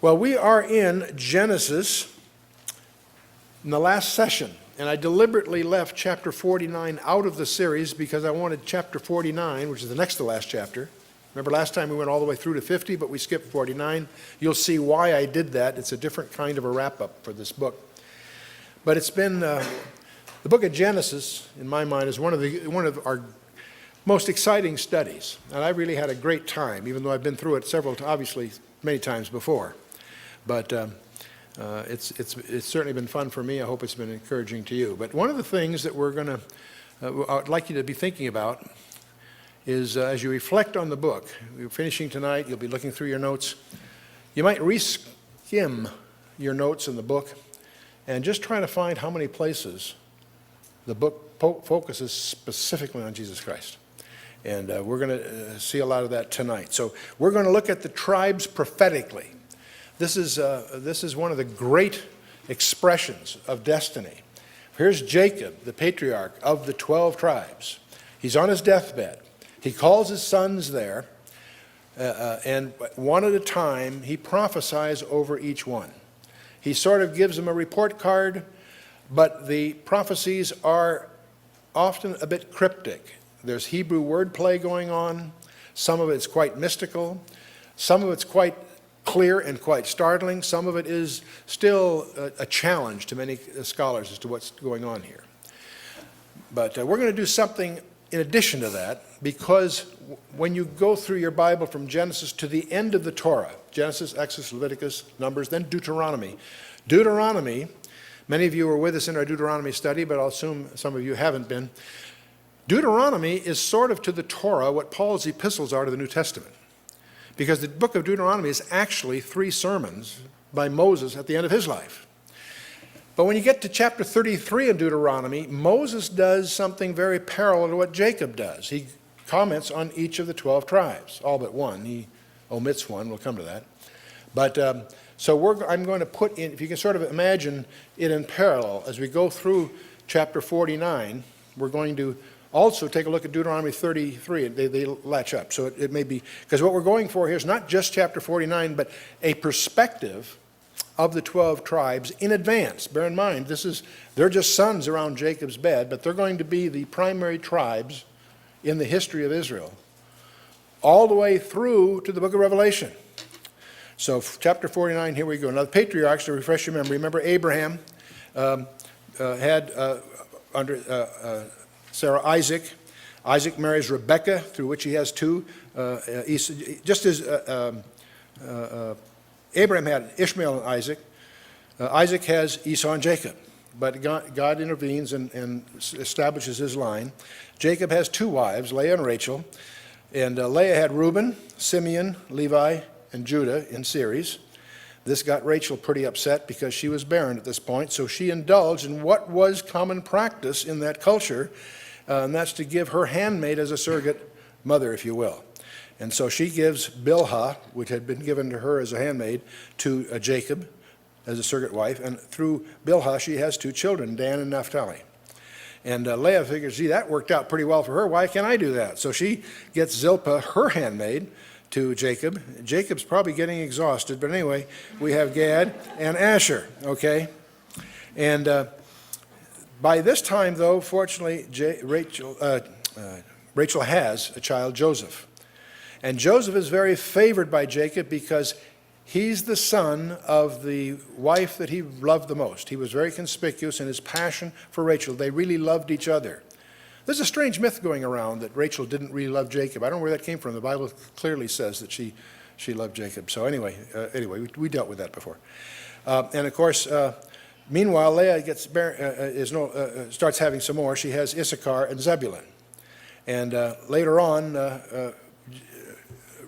Well, we are in Genesis in the last session, and I deliberately left chapter 49 out of the series because I wanted chapter 49, which is the next to last chapter. Remember last time we went all the way through to 50, but we skipped 49. You'll see why I did that. It's a different kind of a wrap-up for this book. But it's been, the book of Genesis, in my mind, is one of our most exciting studies. And I really had a great time, even though I've been through it obviously, many times before. But it's certainly been fun for me. I hope it's been encouraging to you. But one of the things that I'd like you to be thinking about is as you reflect on the book, we're finishing tonight, you'll be looking through your notes. You might re-skim your notes in the book and just try to find how many places the book focuses specifically on Jesus Christ. And we're going to see a lot of that tonight. So we're going to look at the tribes prophetically. This is one of the great expressions of destiny. Here's Jacob, the patriarch of the 12 tribes. He's on his deathbed. He calls his sons there, and one at a time, he prophesies over each one. He sort of gives them a report card, but the prophecies are often a bit cryptic. There's Hebrew wordplay going on. Some of it's quite mystical. Some of it's quite clear and quite startling. Some of it is still a challenge to many scholars as to what's going on here. But we're going to do something in addition to that, because when you go through your Bible from Genesis to the end of the Torah, Genesis, Exodus, Leviticus, Numbers, then Deuteronomy. Deuteronomy, many of you were with us in our Deuteronomy study, but I'll assume some of you haven't been. Deuteronomy is sort of to the Torah what Paul's epistles are to the New Testament. Because the book of Deuteronomy is actually 3 sermons by Moses at the end of his life. But when you get to chapter 33 in Deuteronomy, Moses does something very parallel to what Jacob does. He comments on each of the 12 tribes, all but one. He omits one. We'll come to that. But I'm going to put in, if you can sort of imagine it in parallel, as we go through chapter 49, we're going to also take a look at Deuteronomy 33. They latch up. So it may be, because what we're going for here is not just chapter 49, but a perspective of the 12 tribes in advance. Bear in mind, they're just sons around Jacob's bed, but they're going to be the primary tribes in the history of Israel, all the way through to the book of Revelation. So chapter 49, here we go. Now the patriarchs, to refresh your memory, remember Abraham had under Sarah Isaac. Isaac marries Rebekah, through which he has 2. Just as Abraham had Ishmael and Isaac, Isaac has Esau and Jacob. But God intervenes and establishes his line. Jacob has 2 wives, Leah and Rachel. And Leah had Reuben, Simeon, Levi, and Judah in series. This got Rachel pretty upset because she was barren at this point. So she indulged in what was common practice in that culture, and that's to give her handmaid as a surrogate mother, if you will. And so she gives Bilhah, which had been given to her as a handmaid, to Jacob as a surrogate wife. And through Bilhah, she has 2 children, Dan and Naphtali. And Leah figures, gee, that worked out pretty well for her. Why can't I do that? So she gets Zilpah, her handmaid, to Jacob. Jacob's probably getting exhausted. But anyway, we have Gad and Asher, okay? And by this time, though, fortunately, Rachel has a child, Joseph. And Joseph is very favored by Jacob because he's the son of the wife that he loved the most. He was very conspicuous in his passion for Rachel. They really loved each other. There's a strange myth going around that Rachel didn't really love Jacob. I don't know where that came from. The Bible clearly says that she loved Jacob. So anyway, we dealt with that before. And of course, meanwhile, Leah starts having some more. She has Issachar and Zebulun. And later on,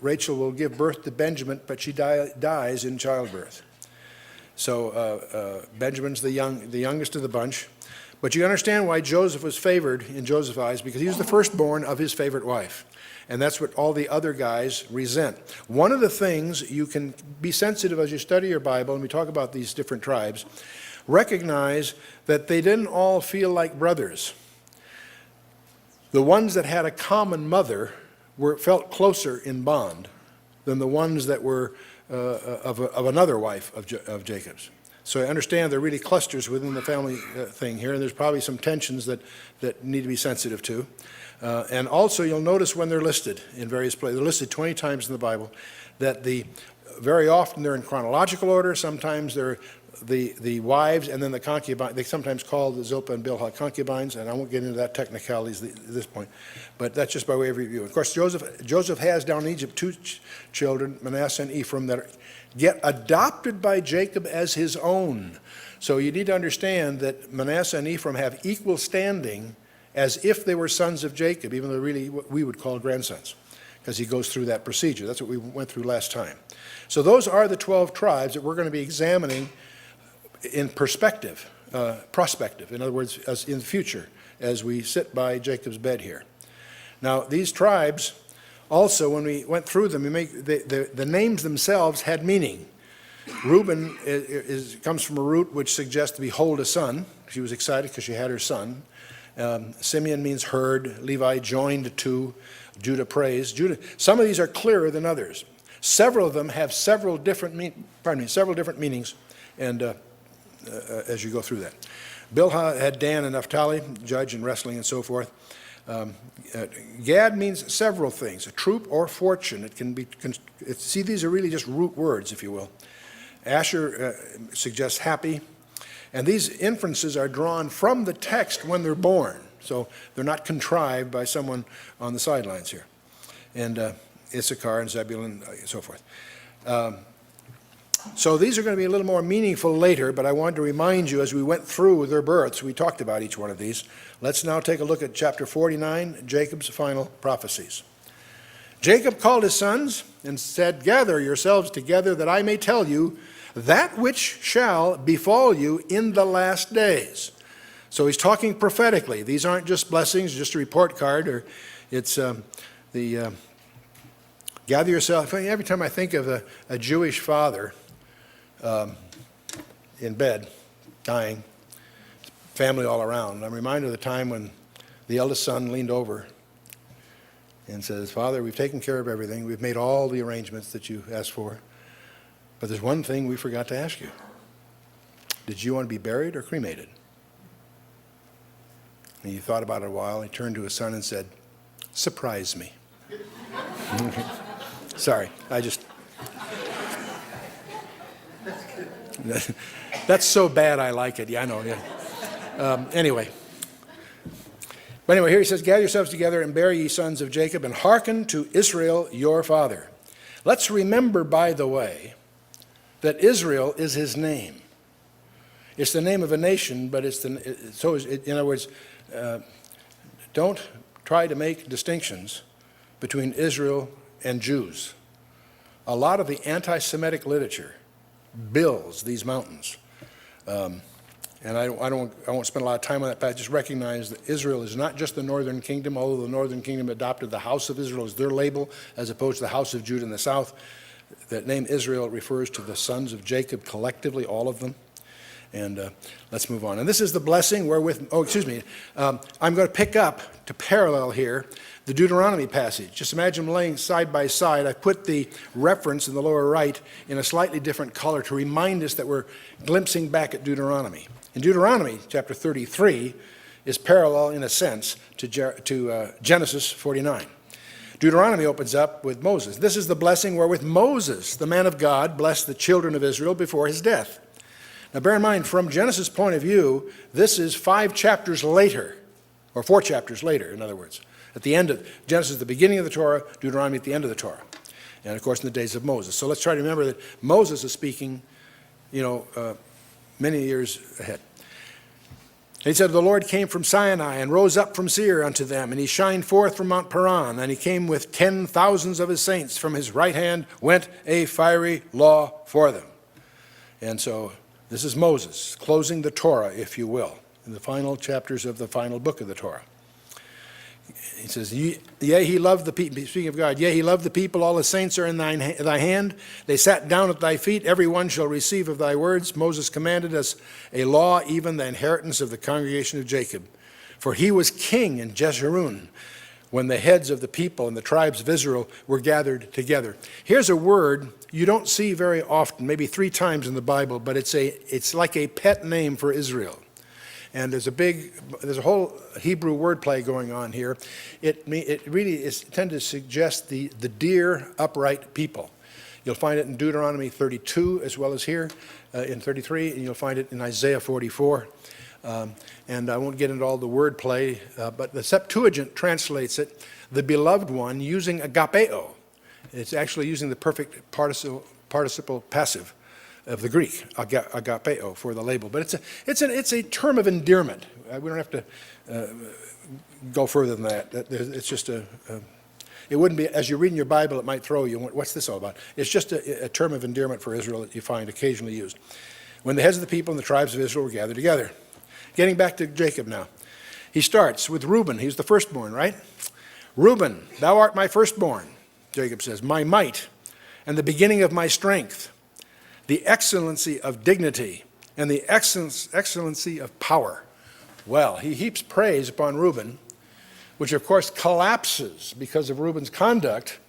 Rachel will give birth to Benjamin, but she dies in childbirth. So Benjamin's the youngest of the bunch. But you understand why Joseph was favored in Joseph's eyes, because he was the firstborn of his favorite wife. And that's what all the other guys resent. One of the things you can be sensitive as you study your Bible, and we talk about these different tribes, recognize that they didn't all feel like brothers. The ones that had a common mother felt closer in bond than the ones that were of another wife of Jacob's. So I understand there are really clusters within the family thing here, and there's probably some tensions that need to be sensitive to. And also you'll notice when they're listed in various places, they're listed 20 times in the Bible, that very often they're in chronological order, sometimes they're the wives and then the concubines. They sometimes call the Zilpah and Bilhah concubines, and I won't get into that technicalities at this point, but that's just by way of review. Of course, Joseph has down in Egypt two children, Manasseh and Ephraim, that get adopted by Jacob as his own. So you need to understand that Manasseh and Ephraim have equal standing as if they were sons of Jacob, even though really what we would call grandsons, because he goes through that procedure. That's what we went through last time. So those are the 12 tribes that we're going to be examining in prospective, in other words, as in the future, as we sit by Jacob's bed here. Now, these tribes, also, when we went through them, the names themselves had meaning. Reuben comes from a root which suggests, behold, a son. She was excited because she had her son. Simeon means heard. Levi joined to. Judah praised. Some of these are clearer than others. Several of them have several different meanings, and as you go through that. Bilhah had Dan and Naphtali, judge and wrestling and so forth. Gad means several things, a troop or fortune. It can be, see, these are really just root words, if you will. Asher suggests happy. And these inferences are drawn from the text when they're born. So they're not contrived by someone on the sidelines here. And Issachar and Zebulun and so forth. So these are going to be a little more meaningful later, but I wanted to remind you as we went through their births, we talked about each one of these. Let's now take a look at chapter 49, Jacob's final prophecies. Jacob called his sons and said, gather yourselves together that I may tell you that which shall befall you in the last days. So he's talking prophetically. These aren't just blessings, just a report card, or it's gather yourself. Every time I think of a Jewish father in bed, dying, family all around, I'm reminded of the time when the eldest son leaned over and says, Father, we've taken care of everything. We've made all the arrangements that you asked for. But there's one thing we forgot to ask you. Did you want to be buried or cremated? And he thought about it a while. He turned to his son and said, surprise me. Sorry, that's so bad I like it. Yeah, I know, yeah. Anyway. But anyway, here he says, gather yourselves together and bear ye sons of Jacob, and hearken to Israel your father. Let's remember, by the way, that Israel is his name. It's the name of a nation, but in other words, don't try to make distinctions between Israel and Jews. A lot of the anti-Semitic literature builds these mountains. And I won't spend a lot of time on that, but I just recognize that Israel is not just the northern kingdom, although the northern kingdom adopted the house of Israel as their label, as opposed to the house of Judah in the south. That name Israel refers to the sons of Jacob collectively, all of them. And let's move on. And this is the blessing wherewith, I'm going to pick up to parallel here the Deuteronomy passage. Just imagine them laying side by side. I put the reference in the lower right in a slightly different color to remind us that we're glimpsing back at Deuteronomy. In Deuteronomy, chapter 33, is parallel in a sense to Genesis 49. Deuteronomy opens up with Moses. This is the blessing wherewith Moses, the man of God, blessed the children of Israel before his death. Now bear in mind, from Genesis' point of view, this is 5 chapters later, or 4 chapters later, in other words. At the end of Genesis, the beginning of the Torah, Deuteronomy at the end of the Torah. And of course in the days of Moses. So let's try to remember that Moses is speaking, many years ahead. And he said, the Lord came from Sinai and rose up from Seir unto them, and he shined forth from Mount Paran, and he came with 10,000s of his saints. From his right hand went a fiery law for them. And so this is Moses closing the Torah, if you will, in the final chapters of the final book of the Torah. He says, yea, he loved the people, speaking of God, yea, he loved the people, all the saints are in thy hand. They sat down at thy feet, every one shall receive of thy words. Moses commanded us a law, even the inheritance of the congregation of Jacob. For he was king in Jeshurun, when the heads of the people and the tribes of Israel were gathered together. Here's a word you don't see very often, maybe 3 times in the Bible, but it's like a pet name for Israel. And there's a whole Hebrew wordplay going on here. It really is tended to suggest the dear, upright people. You'll find it in Deuteronomy 32 as well as here in 33, and you'll find it in Isaiah 44. And I won't get into all the wordplay, but the Septuagint translates it, the beloved one, using agapeo. It's actually using the perfect participle passive of the Greek, agapeo, for the label. But it's a term of endearment. We don't have to go further than that. It's just it wouldn't be, as you read in your Bible, it might throw you, what's this all about? It's just a term of endearment for Israel that you find occasionally used. When the heads of the people and the tribes of Israel were gathered together. Getting back to Jacob now. He starts with Reuben. He's the firstborn, right? Reuben, thou art my firstborn, Jacob says, my might and the beginning of my strength, the excellency of dignity and the excellency of power. Well, he heaps praise upon Reuben, which of course collapses because of Reuben's conduct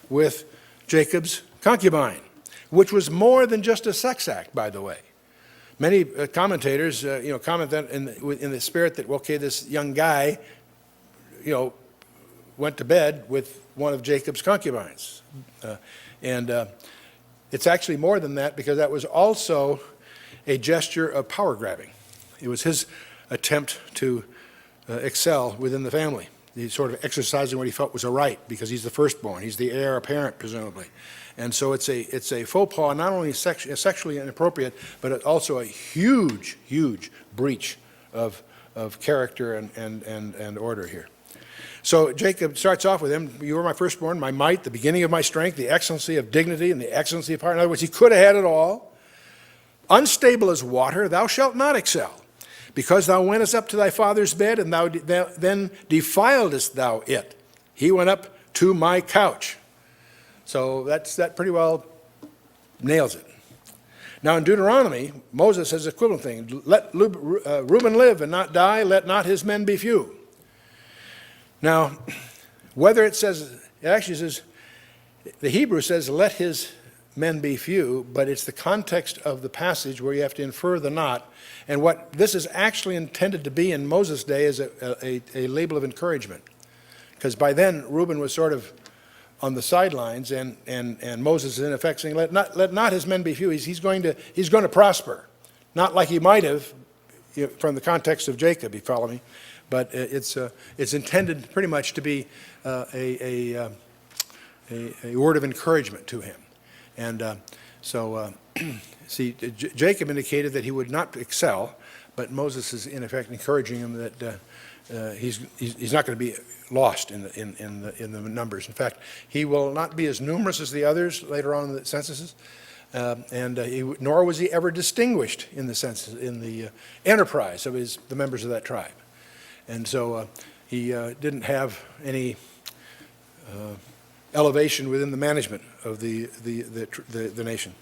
with Jacob's concubine, which was more than just a sex act, by the way. Many commentators, comment that in the spirit that, okay, this young guy, went to bed with one of Jacob's concubines. It's actually more than that, because that was also a gesture of power grabbing. It was his attempt to excel within the family. He's sort of exercising what he felt was a right, because he's the firstborn. He's the heir apparent, presumably. And so it's a faux pas, not only sexually inappropriate, but also a huge, huge breach of character and order here. So Jacob starts off with him, you were my firstborn, my might, the beginning of my strength, the excellency of dignity, and the excellency of power. In other words, he could have had it all. Unstable as water, thou shalt not excel. Because thou wentest up to thy father's bed, and thou then defiledest thou it. He went up to my couch. So that pretty well nails it. Now in Deuteronomy, Moses says the equivalent thing. Let Reuben live and not die, let not his men be few. Now, whether it actually says, the Hebrew says, let his men be few, but it's the context of the passage where you have to infer the not. And what this is actually intended to be in Moses' day is a label of encouragement. Because by then, Reuben was sort of on the sidelines, and Moses is in effect saying, let not his men be few. He's going to prosper. Not like he might have, from the context of Jacob, you follow me? But it's intended pretty much to be a word of encouragement to him. And see, Jacob indicated that he would not excel, but Moses is in effect encouraging him that he's not going to be lost in the numbers. In fact, he will not be as numerous as the others later on in the censuses, nor was he ever distinguished in the census, in the enterprise of the members of that tribe. And so he didn't have any elevation within the management of the nation.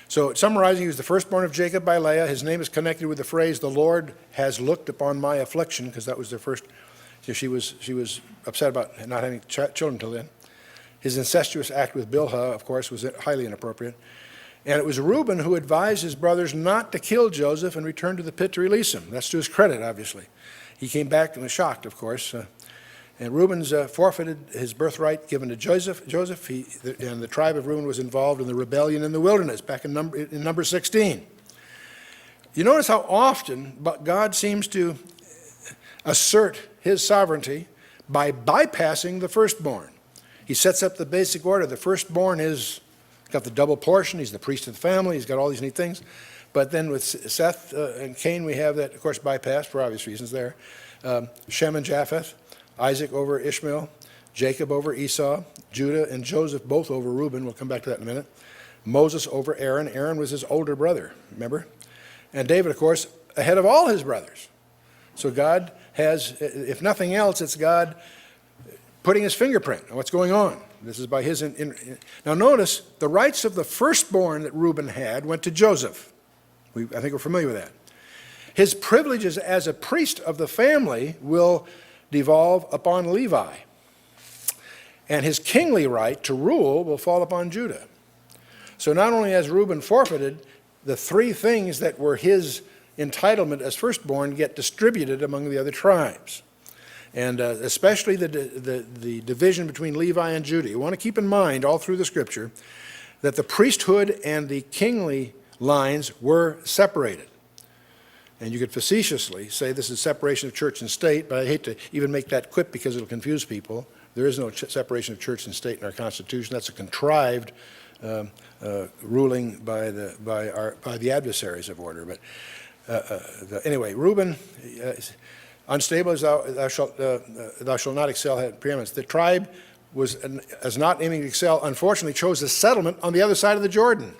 So summarizing, he was the firstborn of Jacob by Leah. His name is connected with the phrase, the Lord has looked upon my affliction, because that was their first. She was upset about not having children until then. His incestuous act with Bilhah, of course, was highly inappropriate. And it was Reuben who advised his brothers not to kill Joseph and return to the pit to release him. That's to his credit, obviously. He came back and was shocked, of course. And Reuben's forfeited his birthright given to Joseph. And the tribe of Reuben was involved in the rebellion in the wilderness, back in number 16. You notice how often God seems to assert his sovereignty by bypassing the firstborn. He sets up the basic order. The firstborn is got the double portion. He's the priest of the family. He's got all these neat things. But then with Seth and Cain, we have that, of course, bypassed for obvious reasons there. Shem and Japheth, Isaac over Ishmael, Jacob over Esau, Judah and Joseph both over Reuben. We'll come back to that in a minute. Moses over Aaron. Aaron was his older brother, remember? And David, of course, ahead of all his brothers. So God has, if nothing else, it's God putting his fingerprint on what's going on. This is by his... Now notice, the rights of the firstborn that Reuben had went to Joseph. I think we're familiar with that. His privileges as a priest of the family will devolve upon Levi. and his kingly right to rule will fall upon Judah. So not only has Reuben forfeited, the three things that were his entitlement as firstborn get distributed among the other tribes. And especially the division between Levi and Judah. You want to keep in mind all through the scripture that the priesthood and the kingly lines were separated. And you could facetiously say this is separation of church and state, but I hate to even make that quip because it'll confuse people. There is no separation of church and state in our Constitution. That's a contrived ruling by the adversaries of order. But anyway, Reuben, unstable as thou shalt not excel, had preeminence. The tribe as not aiming to excel, unfortunately chose a settlement on the other side of the Jordan.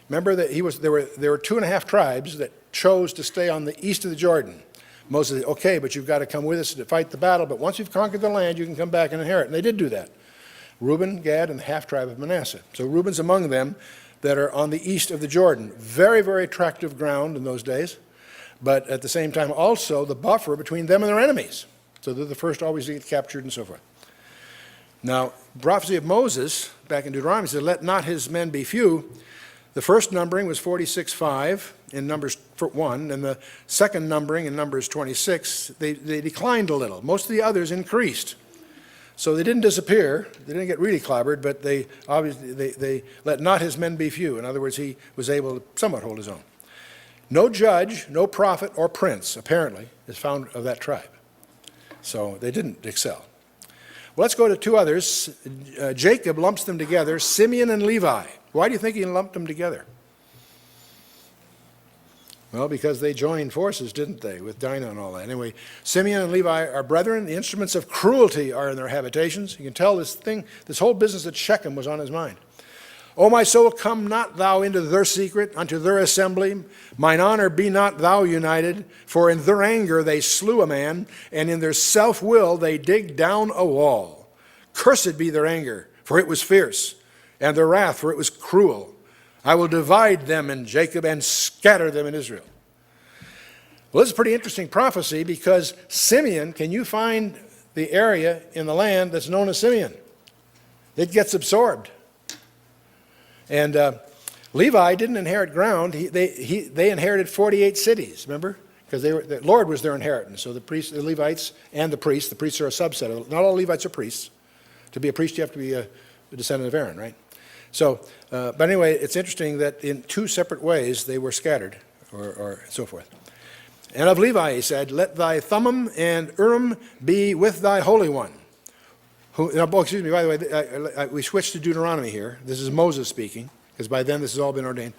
Remember that there were 2.5 tribes that chose to stay on the east of the Jordan. Moses said, okay, but you've got to come with us to fight the battle, but once you've conquered the land, you can come back and inherit. And they did do that. Reuben, Gad, and the half tribe of Manasseh. So Reuben's among them that are on the east of the Jordan. Very, very attractive ground in those days, but at the same time also the buffer between them and their enemies. So they're the first always to get captured and so forth. Now, prophecy of Moses, back in Deuteronomy, said, let not his men be few. The first numbering was 46,500 in Numbers 1, and the second numbering in Numbers 26, they declined a little. Most of the others increased. So they didn't disappear. They didn't get really clobbered, but they let not his men be few. In other words, he was able to somewhat hold his own. No judge, no prophet or prince, apparently, is found of that tribe. So they didn't excel. Well, let's go to two others. Jacob lumps them together, Simeon and Levi. Why do you think he lumped them together? Well, because they joined forces, didn't they, with Dinah and all that. Anyway, Simeon and Levi are brethren. The instruments of cruelty are in their habitations. You can tell this whole business at Shechem was on his mind. O my soul, come not thou into their secret, unto their assembly. Mine honor be not thou united. For in their anger they slew a man, and in their self-will they digged down a wall. Cursed be their anger, for it was fierce, and their wrath, for it was cruel. I will divide them in Jacob and scatter them in Israel. Well, this is a pretty interesting prophecy because Simeon, can you find the area in the land that's known as Simeon? It gets absorbed. And Levi didn't inherit ground. They inherited 48 cities, remember? Because the Lord was their inheritance. So the priests, the Levites, and the priests are a subset. Not all Levites are priests. To be a priest, you have to be a descendant of Aaron, right? So, but anyway, it's interesting that in two separate ways they were scattered, or so forth. And of Levi he said, let thy Thummim and Urim be with thy Holy One. Excuse me, by the way, we switched to Deuteronomy here. This is Moses speaking, because by then this has all been ordained.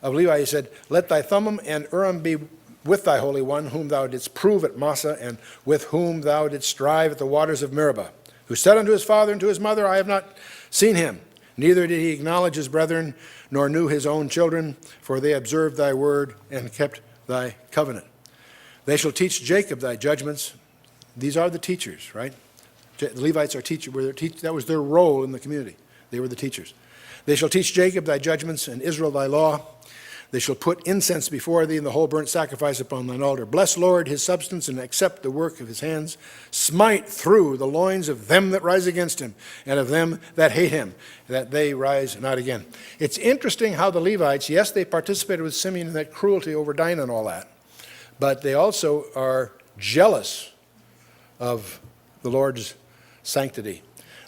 Of Levi he said, let thy Thummim and Urim be with thy Holy One, whom thou didst prove at Massah, and with whom thou didst strive at the waters of Meribah, who said unto his father and to his mother, I have not seen him. Neither did he acknowledge his brethren, nor knew his own children, for they observed thy word and kept thy covenant. They shall teach Jacob thy judgments. These are the teachers, right? The Levites are teachers. That was their role in the community. They were the teachers. They shall teach Jacob thy judgments and Israel thy law. They shall put incense before thee and the whole burnt sacrifice upon thine altar. Bless, Lord, his substance, and accept the work of his hands. Smite through the loins of them that rise against him, and of them that hate him, that they rise not again. It's interesting how the Levites, yes, they participated with Simeon in that cruelty over Dinah and all that, but they also are jealous of the Lord's sanctity.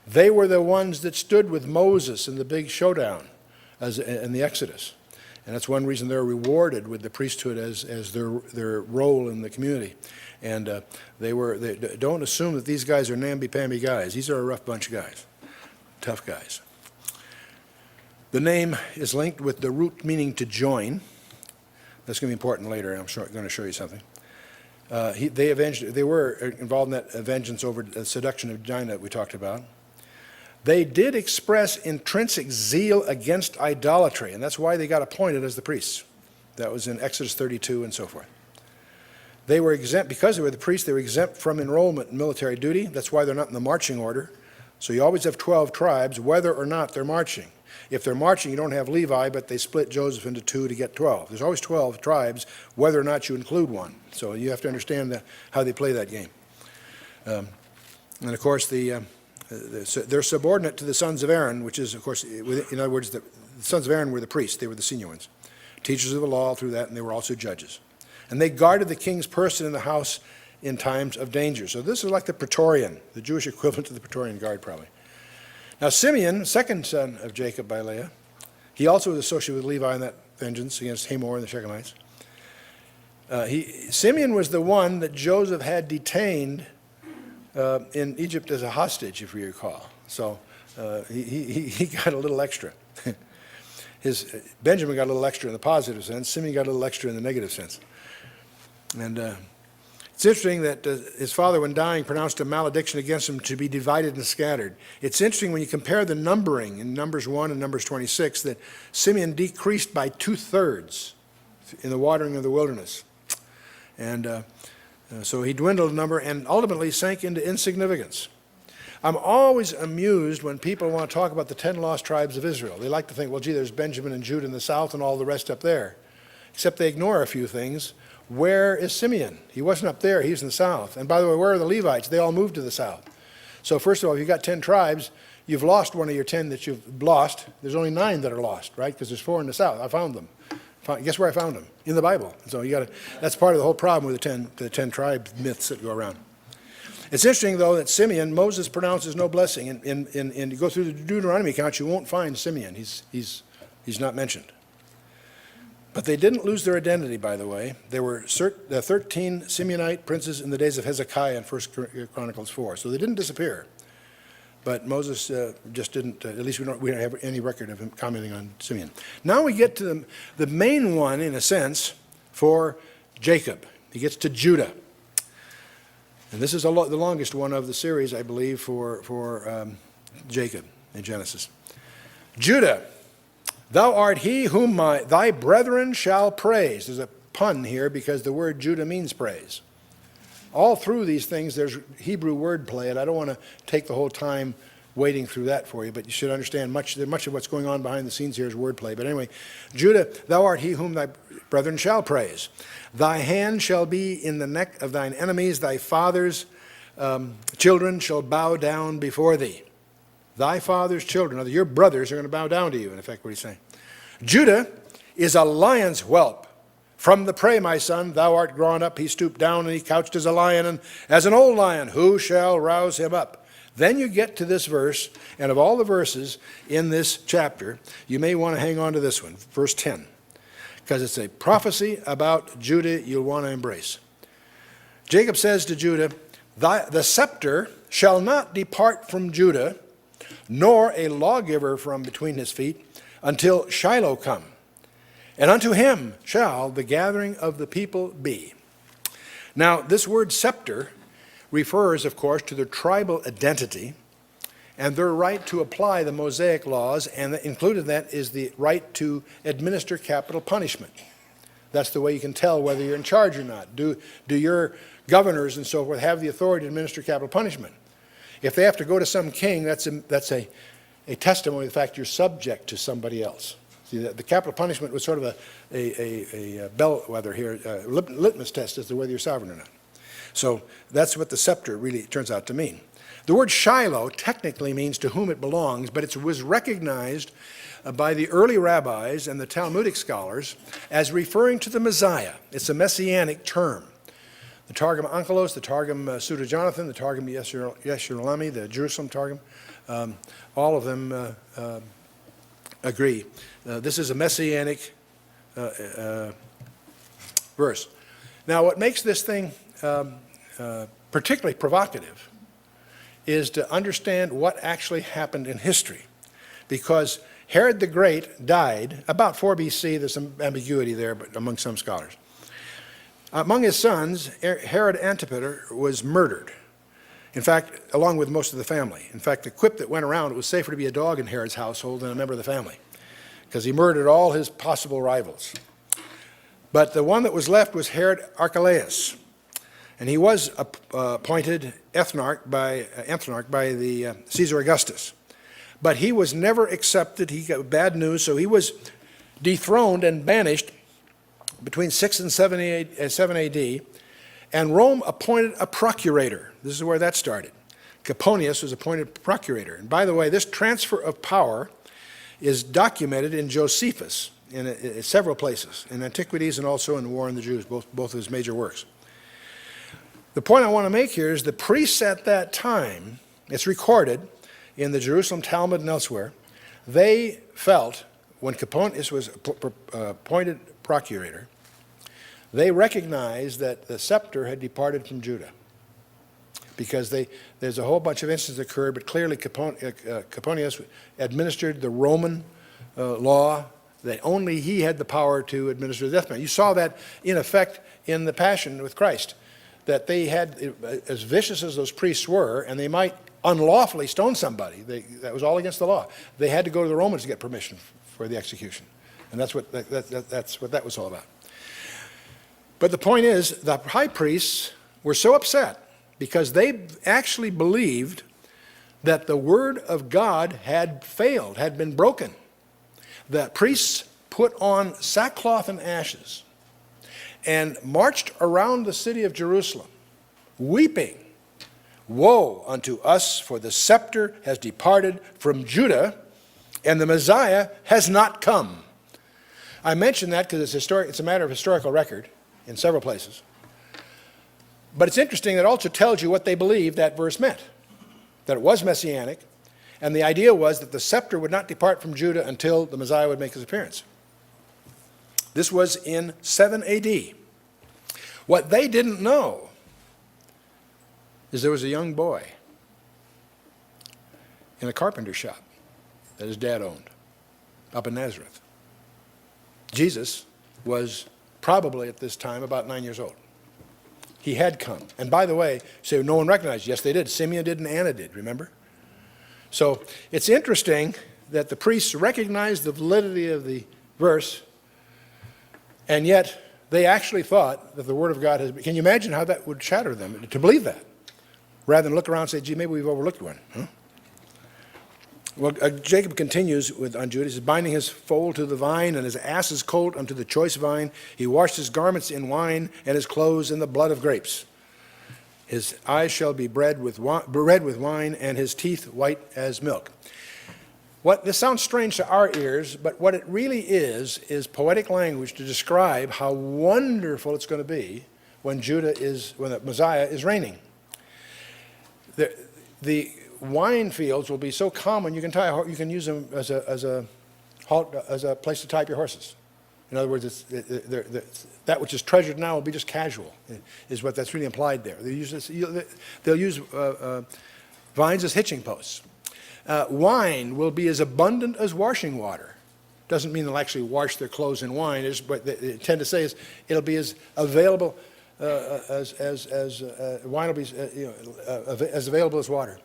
They were the ones that stood with Moses in the big showdown in the Exodus. And that's one reason they're rewarded with the priesthood as their role in the community. And they don't assume that these guys are namby-pamby guys. These are a rough bunch of guys, tough guys. The name is linked with the root meaning to join. That's going to be important later. I'm going to show you something. They were involved in that vengeance over the seduction of Dinah that we talked about. They did express intrinsic zeal against idolatry, and that's why they got appointed as the priests. That was in Exodus 32 and so forth. They were exempt, because they were the priests, they were exempt from enrollment in military duty. That's why they're not in the marching order. So you always have 12 tribes, whether or not they're marching. If they're marching, you don't have Levi, but they split Joseph into 2 to get 12. There's always 12 tribes, whether or not you include one. So you have to understand how they play that game. And of course, the They're subordinate to the sons of Aaron, which is, of course, in other words, the sons of Aaron were the priests. They were the senior ones. Teachers of the law through that, and they were also judges. And they guarded the king's person in the house in times of danger. So this is like the Praetorian, the Jewish equivalent to the Praetorian Guard, probably. Now Simeon, second son of Jacob by Leah, he also was associated with Levi in that vengeance against Hamor and the Shechemites. Simeon was the one that Joseph had detained in Egypt as a hostage, if you recall. So he got a little extra. Benjamin got a little extra in the positive sense. Simeon got a little extra in the negative sense. And it's interesting that his father, when dying, pronounced a malediction against him to be divided and scattered. It's interesting when you compare the numbering in Numbers 1 and Numbers 26 that Simeon decreased by 2/3 in the watering of the wilderness. And so he dwindled in number and ultimately sank into insignificance. I'm always amused when people want to talk about the 10 lost tribes of Israel. They like to think, well, gee, there's Benjamin and Judah in the south and all the rest up there. Except they ignore a few things. Where is Simeon? He wasn't up there, he's in the south. And by the way, where are the Levites? They all moved to the south. So first of all, if you've got 10 tribes, you've lost one of your 10 that you've lost. There's only 9 that are lost, right? Because there's 4 in the south. I found them. Guess where I found them? In the Bible. So that's part of the whole problem with the 10 tribe myths that go around. It's interesting, though, that Simeon, Moses pronounces no blessing. And you go through the Deuteronomy account, you won't find Simeon. He's not mentioned. But they didn't lose their identity, by the way. There were 13 Simeonite princes in the days of Hezekiah in 1 Chronicles 4. So they didn't disappear. But Moses just didn't, at least we don't have any record of him commenting on Simeon. Now we get to the main one, in a sense, for Jacob. He gets to Judah. And this is the longest one of the series, I believe, for Jacob in Genesis. Judah, thou art he whom thy brethren shall praise. There's a pun here because the word Judah means praise. All through these things, there's Hebrew wordplay, and I don't want to take the whole time wading through that for you, but you should understand much of what's going on behind the scenes here is wordplay. But anyway, Judah, thou art he whom thy brethren shall praise. Thy hand shall be in the neck of thine enemies, thy father's children shall bow down before thee. Thy father's children, your brothers, are going to bow down to you, in effect, what he's saying. Judah is a lion's whelp. From the prey, my son, thou art grown up. He stooped down and he couched as a lion and as an old lion. Who shall rouse him up? Then you get to this verse, and of all the verses in this chapter, you may want to hang on to this one, verse 10, because it's a prophecy about Judah you'll want to embrace. Jacob says to Judah, the scepter shall not depart from Judah, nor a lawgiver from between his feet, until Shiloh come. And unto him shall the gathering of the people be. Now, this word scepter refers, of course, to their tribal identity and their right to apply the Mosaic laws, and included in that is the right to administer capital punishment. That's the way you can tell whether you're in charge or not. Do your governors and so forth have the authority to administer capital punishment? If they have to go to some king, that's a testimony of the fact you're subject to somebody else. See, the capital punishment was sort of a bellwether here, litmus test as to whether you're sovereign or not. So that's what the scepter really turns out to mean. The word Shiloh technically means to whom it belongs, but it was recognized by the early rabbis and the Talmudic scholars as referring to the Messiah. It's a messianic term. The Targum Onkelos, the Targum Pseudo-Jonathan, the Targum Yeshuralami, the Jerusalem Targum, all of them agree. This is a messianic verse. Now, what makes this thing particularly provocative is to understand what actually happened in history. Because Herod the Great died about 4 BC. There's some ambiguity there but among some scholars. Among his sons, Herod Antipater was murdered. In fact, along with most of the family. In fact, the quip that went around, it was safer to be a dog in Herod's household than a member of the family, because he murdered all his possible rivals. But the one that was left was Herod Archelaus, and he was appointed ethnarch by the Caesar Augustus. But he was never accepted. He got bad news, so he was dethroned and banished between 6 and 7 AD, and Rome appointed a procurator. This is where that started. Coponius was appointed procurator. And by the way, this transfer of power is documented in Josephus in several places, in Antiquities and also in the War on the Jews, both of his major works. The point I want to make here is the priests at that time, it's recorded in the Jerusalem Talmud and elsewhere, they felt, when Coponius was appointed procurator, they recognized that the scepter had departed from Judah. Because there's a whole bunch of instances that occurred, but clearly Coponius administered the Roman law, that only he had the power to administer the death penalty. You saw that in effect in the Passion with Christ, that they had, as vicious as those priests were, and they might unlawfully stone somebody, that was all against the law. They had to go to the Romans to get permission for the execution. And that's what that was all about. But the point is, the high priests were so upset because they actually believed that the word of God had failed, had been broken. The priests put on sackcloth and ashes and marched around the city of Jerusalem, weeping, "Woe unto us, for the scepter has departed from Judah, and the Messiah has not come." I mention that because it's a matter of historical record in several places. But it's interesting that it also tells you what they believed that verse meant, that it was messianic, and the idea was that the scepter would not depart from Judah until the Messiah would make his appearance. This was in 7 AD. What they didn't know is there was a young boy in a carpenter shop that his dad owned up in Nazareth. Jesus was probably at this time about 9 years old. He had come. And by the way, say no one recognized. Yes, they did. Simeon did and Anna did, remember? So it's interesting that the priests recognized the validity of the verse, and yet they actually thought that the word of God has been. Can you imagine how that would shatter them to believe that? Rather than look around and say, gee, maybe we've overlooked one. Huh? Well, Jacob continues on Judah. He says, binding his foal to the vine and his ass's colt unto the choice vine. He washed his garments in wine and his clothes in the blood of grapes. His eyes shall be red with wine and his teeth white as milk. This sounds strange to our ears, but what it really is poetic language to describe how wonderful it's going to be when the Messiah is reigning. The wine fields will be so common you can use them as a place to tie up your horses. In other words, that which is treasured now will be just casual, is what that's really implied there. They'll use vines as hitching posts. Wine will be as abundant as washing water. Doesn't mean they'll actually wash their clothes in wine. What they tend to say is it'll be as available wine will be as available as water.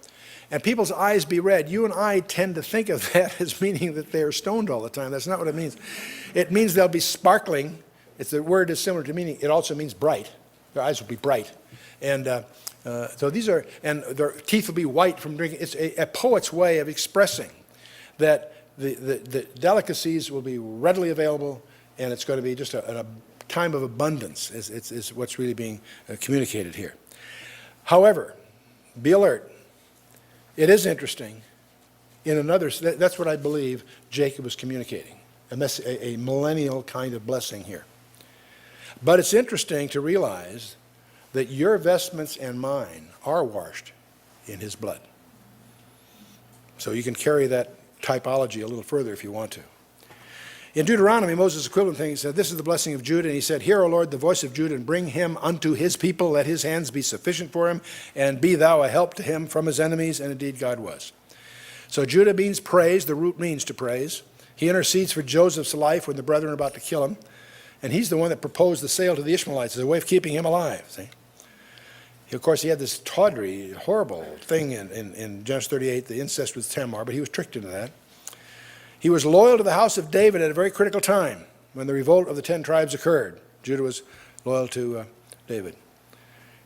And people's eyes be red. You and I tend to think of that as meaning that they are stoned all the time. That's not what it means. It means they'll be sparkling. The word is similar to meaning. It also means bright. Their eyes will be bright. And so and their teeth will be white from drinking. It's a poet's way of expressing that the delicacies will be readily available, and it's going to be just a time of abundance is what's really being communicated here. However, be alert. It is interesting. That's what I believe Jacob was communicating, a millennial kind of blessing here. But it's interesting to realize that your vestments and mine are washed in his blood. So you can carry that typology a little further if you want to. In Deuteronomy, Moses' equivalent thing, he said, this is the blessing of Judah. And he said, hear, O Lord, the voice of Judah, and bring him unto his people. Let his hands be sufficient for him, and be thou a help to him from his enemies. And indeed God was. So Judah means praise. The root means to praise. He intercedes for Joseph's life when the brethren are about to kill him. And he's the one that proposed the sale to the Ishmaelites as a way of keeping him alive. See? Of course, he had this tawdry, horrible thing in Genesis 38, the incest with Tamar, but he was tricked into that. He was loyal to the house of David at a very critical time when the revolt of the 10 tribes occurred. Judah was loyal to David.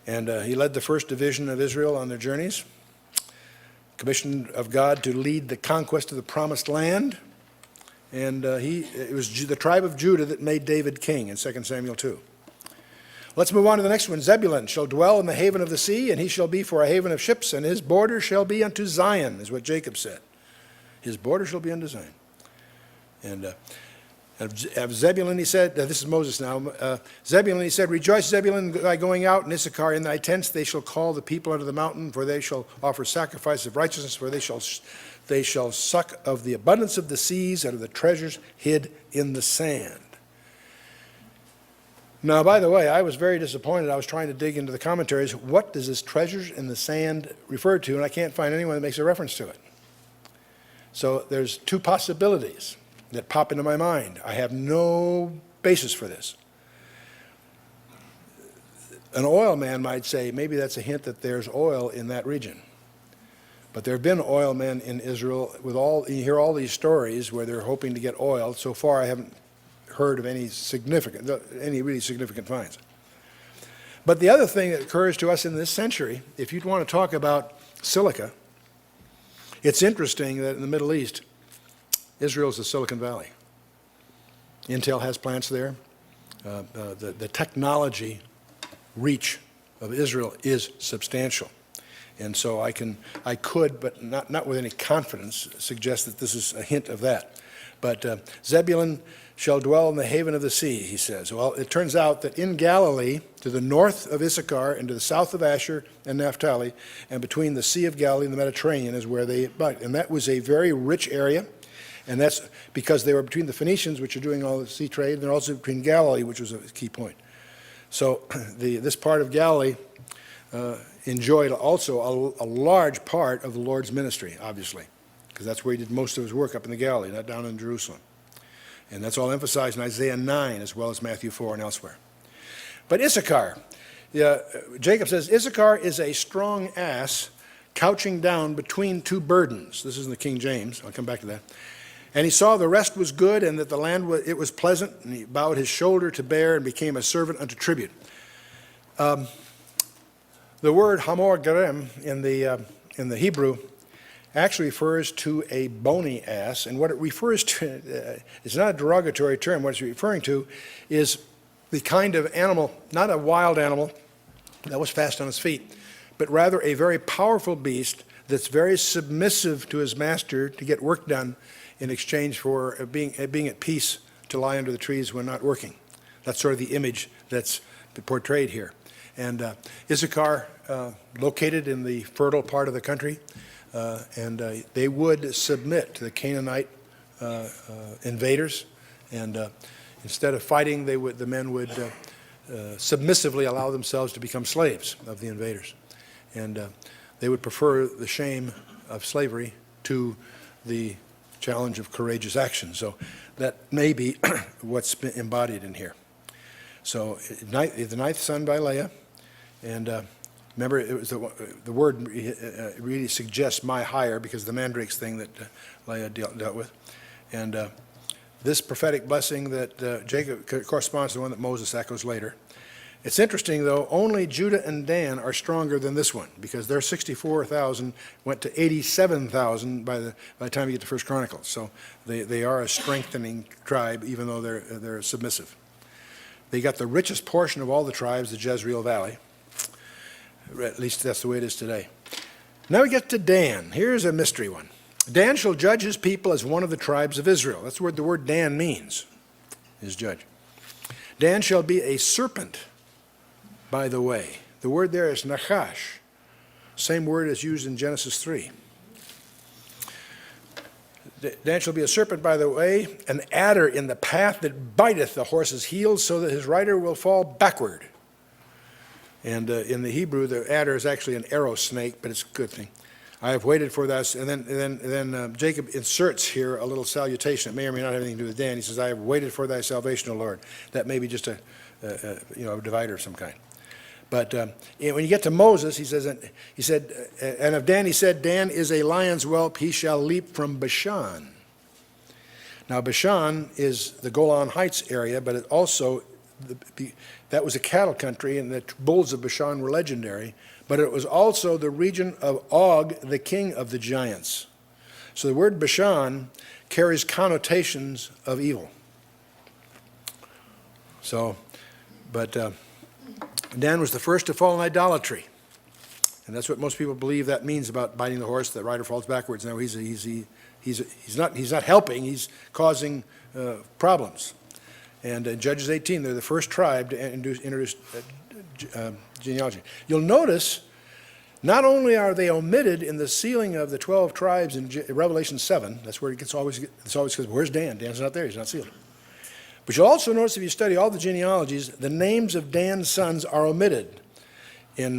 And he led the first division of Israel on their journeys, commissioned of God to lead the conquest of the promised land. And it was the tribe of Judah that made David king in 2 Samuel 2. Let's move on to the next one. Zebulun shall dwell in the haven of the sea, and he shall be for a haven of ships, and his border shall be unto Zion, is what Jacob said. His border shall be unto Zion. And of Zebulun he said, this is Moses now, Zebulun he said, rejoice, Zebulun, thy going out, and Issachar in thy tents, they shall call the people unto the mountain, for they shall offer sacrifice of righteousness, for they shall suck of the abundance of the seas and of the treasures hid in the sand. Now, by the way, I was very disappointed. I was trying to dig into the commentaries. What does this treasures in the sand refer to? And I can't find anyone that makes a reference to it. So there's two possibilities that pop into my mind. I have no basis for this. An oil man might say, maybe that's a hint that there's oil in that region. But there have been oil men in Israel you hear all these stories where they're hoping to get oil. So far, I haven't heard of any really significant finds. But the other thing that occurs to us in this century, if you'd want to talk about silica, it's interesting that in the Middle East, Israel's the Silicon Valley. Intel has plants there. The technology reach of Israel is substantial. And so I could, but not with any confidence, suggest that this is a hint of that. But Zebulun shall dwell in the haven of the sea, he says. Well, it turns out that in Galilee, to the north of Issachar and to the south of Asher and Naphtali, and between the Sea of Galilee and the Mediterranean is where they abide. And that was a very rich area, and that's because they were between the Phoenicians, which are doing all the sea trade, and they're also between Galilee, which was a key point. So this part of Galilee enjoyed also a large part of the Lord's ministry, obviously, because that's where he did most of his work, up in the Galilee, not down in Jerusalem. And that's all emphasized in Isaiah 9 as well as Matthew 4 and elsewhere. But Issachar, Jacob says, Issachar is a strong ass couching down between two burdens. This is in the King James. I'll come back to that. And he saw the rest was good, and that the land it was pleasant, and he bowed his shoulder to bear and became a servant unto tribute. The word hamor gerem in the Hebrew actually refers to a bony ass, and what it refers to, it's not a derogatory term. What it's referring to is the kind of animal, not a wild animal that was fast on his feet, but rather a very powerful beast that's very submissive to his master to get work done in exchange for being at peace to lie under the trees when not working. That's sort of the image that's portrayed here. And Issachar, located in the fertile part of the country, and they would submit to the Canaanite invaders, and instead of fighting, the men would submissively allow themselves to become slaves of the invaders, and they would prefer the shame of slavery to the challenge of courageous action. So that may be what's been embodied in here. So the ninth son by Leah, and remember, it was the word really suggests my hire, because of the mandrakes thing that Leah dealt with. And this prophetic blessing that Jacob corresponds to the one that Moses echoes later. It's interesting, though, only Judah and Dan are stronger than this one, because their 64,000 went to 87,000 by the time you get to 1 Chronicles. So they are a strengthening tribe, even though they're submissive. They got the richest portion of all the tribes, the Jezreel Valley. At least that's the way it is today. Now we get to Dan. Here's a mystery one. Dan shall judge his people as one of the tribes of Israel. That's what the word Dan means, is judge. Dan shall be a serpent, by the way. The word there is nachash. Same word as used in Genesis 3. Dan shall be a serpent, by the way, an adder in the path that biteth the horse's heels, so that his rider will fall backward. And in the Hebrew, the adder is actually an arrow snake, but it's a good thing. I have waited for this. And then Jacob inserts here a little salutation. It may or may not have anything to do with Dan. He says, I have waited for thy salvation, O Lord. That may be just a divider of some kind. But when you get to Moses, he said, and of Dan he said, Dan is a lion's whelp, he shall leap from Bashan. Now Bashan is the Golan Heights area, but it also, that was a cattle country, and the bulls of Bashan were legendary, but it was also the region of Og, the king of the giants. So the word Bashan carries connotations of evil. So, but Dan was the first to fall in idolatry. And that's what most people believe that means about biting the horse. The rider falls backwards. Now he's not helping. He's causing problems. And in Judges 18, they're the first tribe to introduce genealogy. You'll notice not only are they omitted in the sealing of the 12 tribes in Revelation 7. That's where it's always because where's Dan? Dan's not there. He's not sealed. But you'll also notice if you study all the genealogies, the names of Dan's sons are omitted. In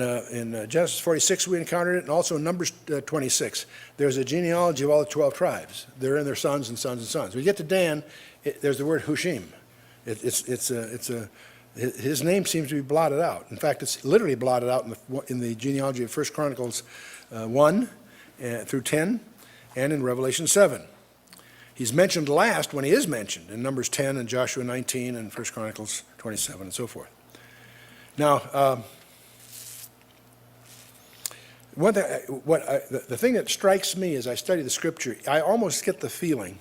Genesis 46, we encountered it, and also in Numbers 26. There's a genealogy of all the 12 tribes. They're in their sons and sons and sons. When you get to Dan, there's the word Hushim. His name seems to be blotted out. In fact, it's literally blotted out in the genealogy of 1 Chronicles 1 through 10, and in Revelation 7. He's mentioned last when he is mentioned in Numbers 10 and Joshua 19 and 1 Chronicles 27 and so forth. Now, the thing that strikes me as I study the Scripture, I almost get the feeling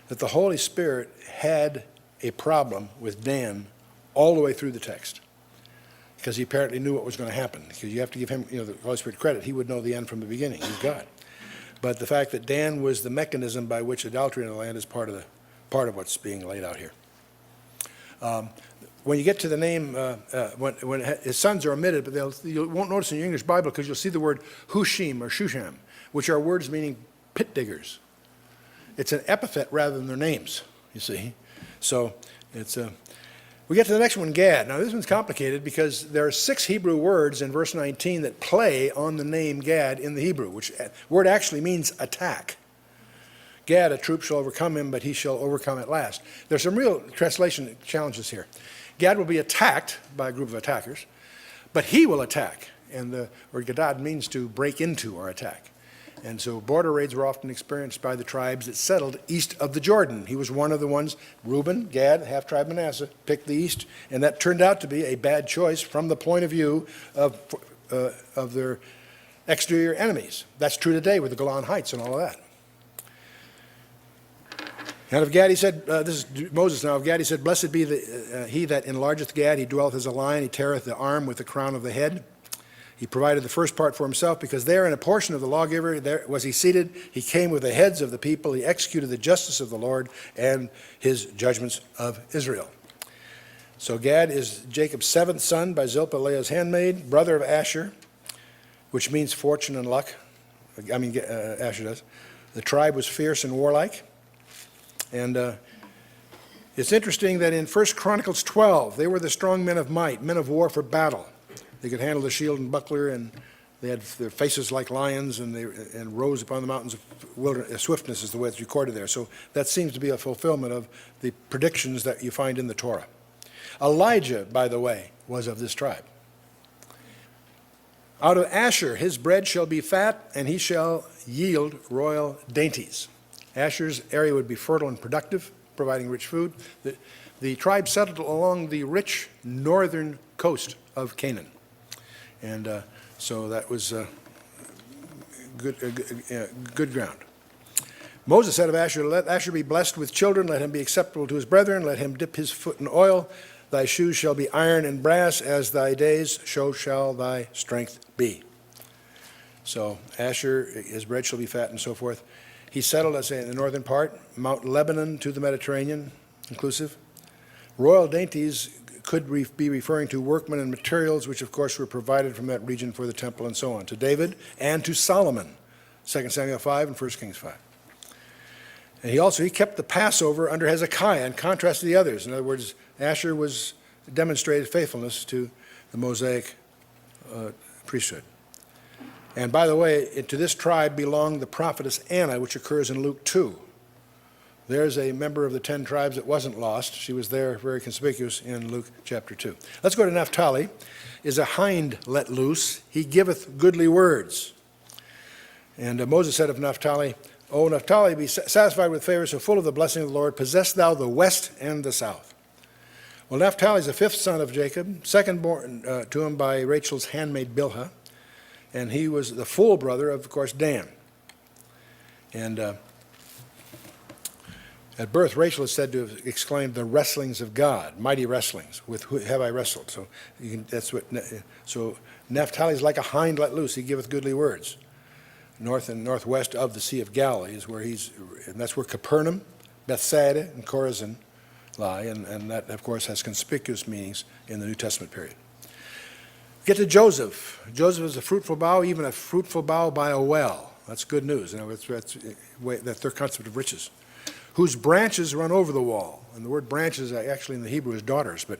that the Holy Spirit had a problem with Dan all the way through the text, because he apparently knew what was going to happen. Because you have to give him, the Holy Spirit credit. He would know the end from the beginning. He's God. But the fact that Dan was the mechanism by which adultery in the land is part of what's being laid out here. When you get to the name, when his sons are omitted, but you won't notice in your English Bible because you'll see the word Hushim or Shusham, which are words meaning pit diggers. It's an epithet rather than their names, you see. So we get to the next one, Gad. Now this one's complicated because there are 6 Hebrew words in verse 19 that play on the name Gad in the Hebrew, which word actually means attack. Gad, a troop shall overcome him, but he shall overcome at last. There's some real translation challenges here. Gad will be attacked by a group of attackers, but he will attack. And the word Gadad means to break into or attack. And so border raids were often experienced by the tribes that settled east of the Jordan. He was one of the ones, Reuben, Gad, half-tribe Manasseh, picked the east, and that turned out to be a bad choice from the point of view of their exterior enemies. That's true today with the Golan Heights and all of that. And of Gad he said, this is Moses now, of Gad he said, blessed be he that enlargeth Gad, he dwelleth as a lion, he teareth the arm with the crown of the head. He provided the first part for himself, because there in a portion of the lawgiver there was he seated. He came with the heads of the people. He executed the justice of the Lord and his judgments of Israel. So Gad is Jacob's 7th son by Zilpah, Leah's handmaid, brother of Asher, which means fortune and luck. Asher does. The tribe was fierce and warlike. And it's interesting that in 1 Chronicles 12, they were the strong men of might, men of war for battle. They could handle the shield and buckler, and they had their faces like lions, and rose upon the mountains of wilderness. Swiftness is the way it's recorded there. So that seems to be a fulfillment of the predictions that you find in the Torah. Elijah, by the way, was of this tribe. Out of Asher his bread shall be fat, and he shall yield royal dainties. Asher's area would be fertile and productive, providing rich food. The tribe settled along the rich northern coast of Canaan. And so that was good ground. Moses said of Asher, let Asher be blessed with children, let him be acceptable to his brethren, let him dip his foot in oil. Thy shoes shall be iron and brass, as thy days, so shall thy strength be. So Asher, his bread shall be fat, and so forth. He settled, let's say, in the northern part, Mount Lebanon to the Mediterranean, inclusive. Royal dainties could be referring to workmen and materials, which of course were provided from that region for the temple and so on, to David and to Solomon, 2 Samuel 5 and 1 Kings 5. And he kept the Passover under Hezekiah, in contrast to the others. In other words, Asher demonstrated faithfulness to the Mosaic priesthood. And by the way, to this tribe belonged the prophetess Anna, which occurs in Luke 2. There's a member of the 10 tribes that wasn't lost. She was there, very conspicuous, in Luke chapter 2. Let's go to Naphtali. Is a hind let loose. He giveth goodly words. And Moses said of Naphtali, O Naphtali, be satisfied with favor, so full of the blessing of the Lord, possess thou the west and the south. Well, Naphtali is the 5th son of Jacob, second born to him by Rachel's handmaid Bilhah, and he was the full brother of course, Dan. And At birth, Rachel is said to have exclaimed, "The wrestlings of God, mighty wrestlings. With who have I wrestled?" So so Naphtali is like a hind let loose; he giveth goodly words. North and northwest of the Sea of Galilee is where and that's where Capernaum, Bethsaida, and Chorazin lie, and that, of course, has conspicuous meanings in the New Testament period. Get to Joseph. Joseph is a fruitful bough, even a fruitful bough by a well. That's good news. That's their concept of riches. Whose branches run over the wall. And the word branches actually in the Hebrew is daughters. But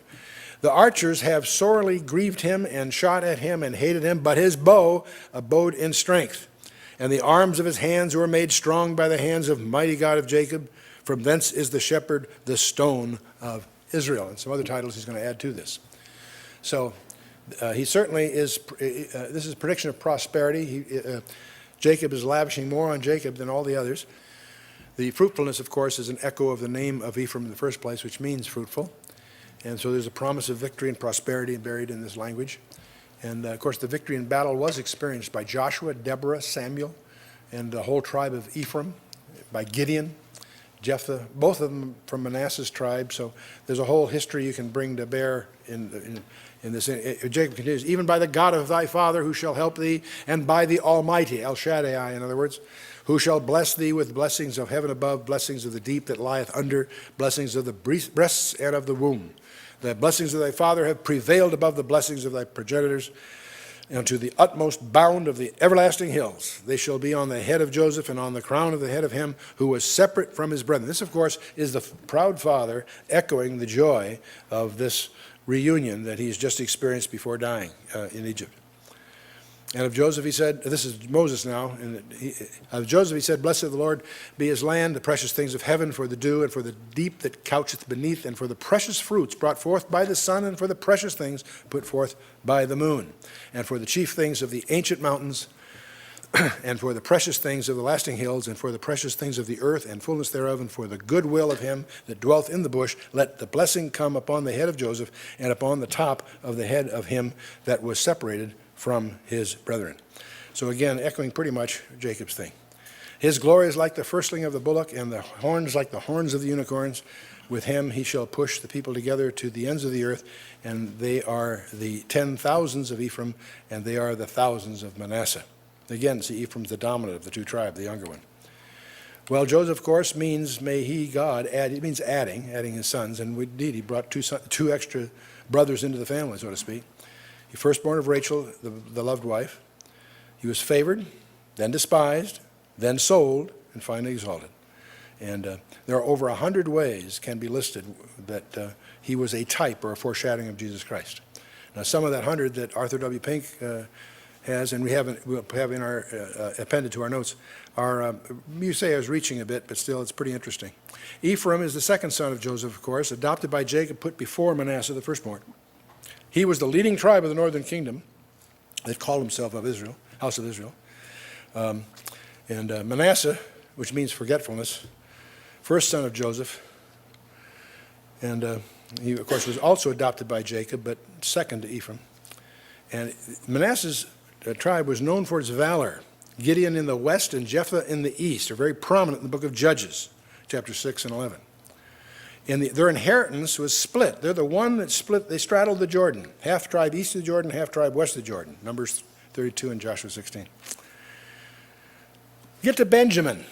the archers have sorely grieved him and shot at him and hated him, but his bow abode in strength. And the arms of his hands were made strong by the hands of mighty God of Jacob. From thence is the shepherd, the stone of Israel. And some other titles he's going to add to this. So he certainly is, this is a prediction of prosperity. Jacob is lavishing more on Jacob than all the others. The fruitfulness, of course, is an echo of the name of Ephraim in the first place, which means fruitful. And so there's a promise of victory and prosperity buried in this language. And, of course, the victory in battle was experienced by Joshua, Deborah, Samuel, and the whole tribe of Ephraim, by Gideon, Jephthah, both of them from Manasseh's tribe. So there's a whole history you can bring to bear in this. Jacob continues, even by the God of thy father who shall help thee, and by the Almighty, El Shaddai, in other words, who shall bless thee with blessings of heaven above, blessings of the deep that lieth under, blessings of the breasts and of the womb. The blessings of thy father have prevailed above the blessings of thy progenitors, and to the utmost bound of the everlasting hills. They shall be on the head of Joseph and on the crown of the head of him who was separate from his brethren. This, of course, is the proud father echoing the joy of this reunion that he's just experienced before dying in Egypt. And of Joseph he said, this is Moses now, and of Joseph he said, blessed of the Lord be his land, the precious things of heaven, for the dew, and for the deep that coucheth beneath, and for the precious fruits brought forth by the sun, and for the precious things put forth by the moon, and for the chief things of the ancient mountains, and for the precious things of the lasting hills, and for the precious things of the earth and fullness thereof, and for the good will of him that dwelleth in the bush, let the blessing come upon the head of Joseph, and upon the top of the head of him that was separated from his brethren. So again, echoing pretty much Jacob's thing. His glory is like the firstling of the bullock, and the horns like the horns of the unicorns. With him he shall push the people together to the ends of the earth, and they are the 10,000s of Ephraim, and they are the thousands of Manasseh. Again, see, Ephraim's the dominant of the two tribes, the younger one. Well, Joseph, of course, means may he, God, add. It means adding his sons, and indeed he brought two extra brothers into the family, so to speak. He firstborn of Rachel, the loved wife. He was favored, then despised, then sold, and finally exalted. And there are over 100 ways can be listed that he was a type or a foreshadowing of Jesus Christ. Now, some of that 100 that Arthur W. Pink has, and we'll have in our appended to our notes, are, you say I was reaching a bit, but still it's pretty interesting. Ephraim is the second son of Joseph, of course, adopted by Jacob, put before Manasseh, the firstborn. He was the leading tribe of the northern kingdom that called himself of Israel, house of Israel. And Manasseh, which means forgetfulness, first son of Joseph. And he, of course, was also adopted by Jacob, but second to Ephraim. And Manasseh's tribe was known for its valor. Gideon in the west and Jephthah in the east are very prominent in the book of Judges, chapter 6 and 11. And their inheritance was split. They're the one that split, they straddled the Jordan. Half tribe east of the Jordan, half tribe west of the Jordan. Numbers 32 and Joshua 16. Get to Benjamin.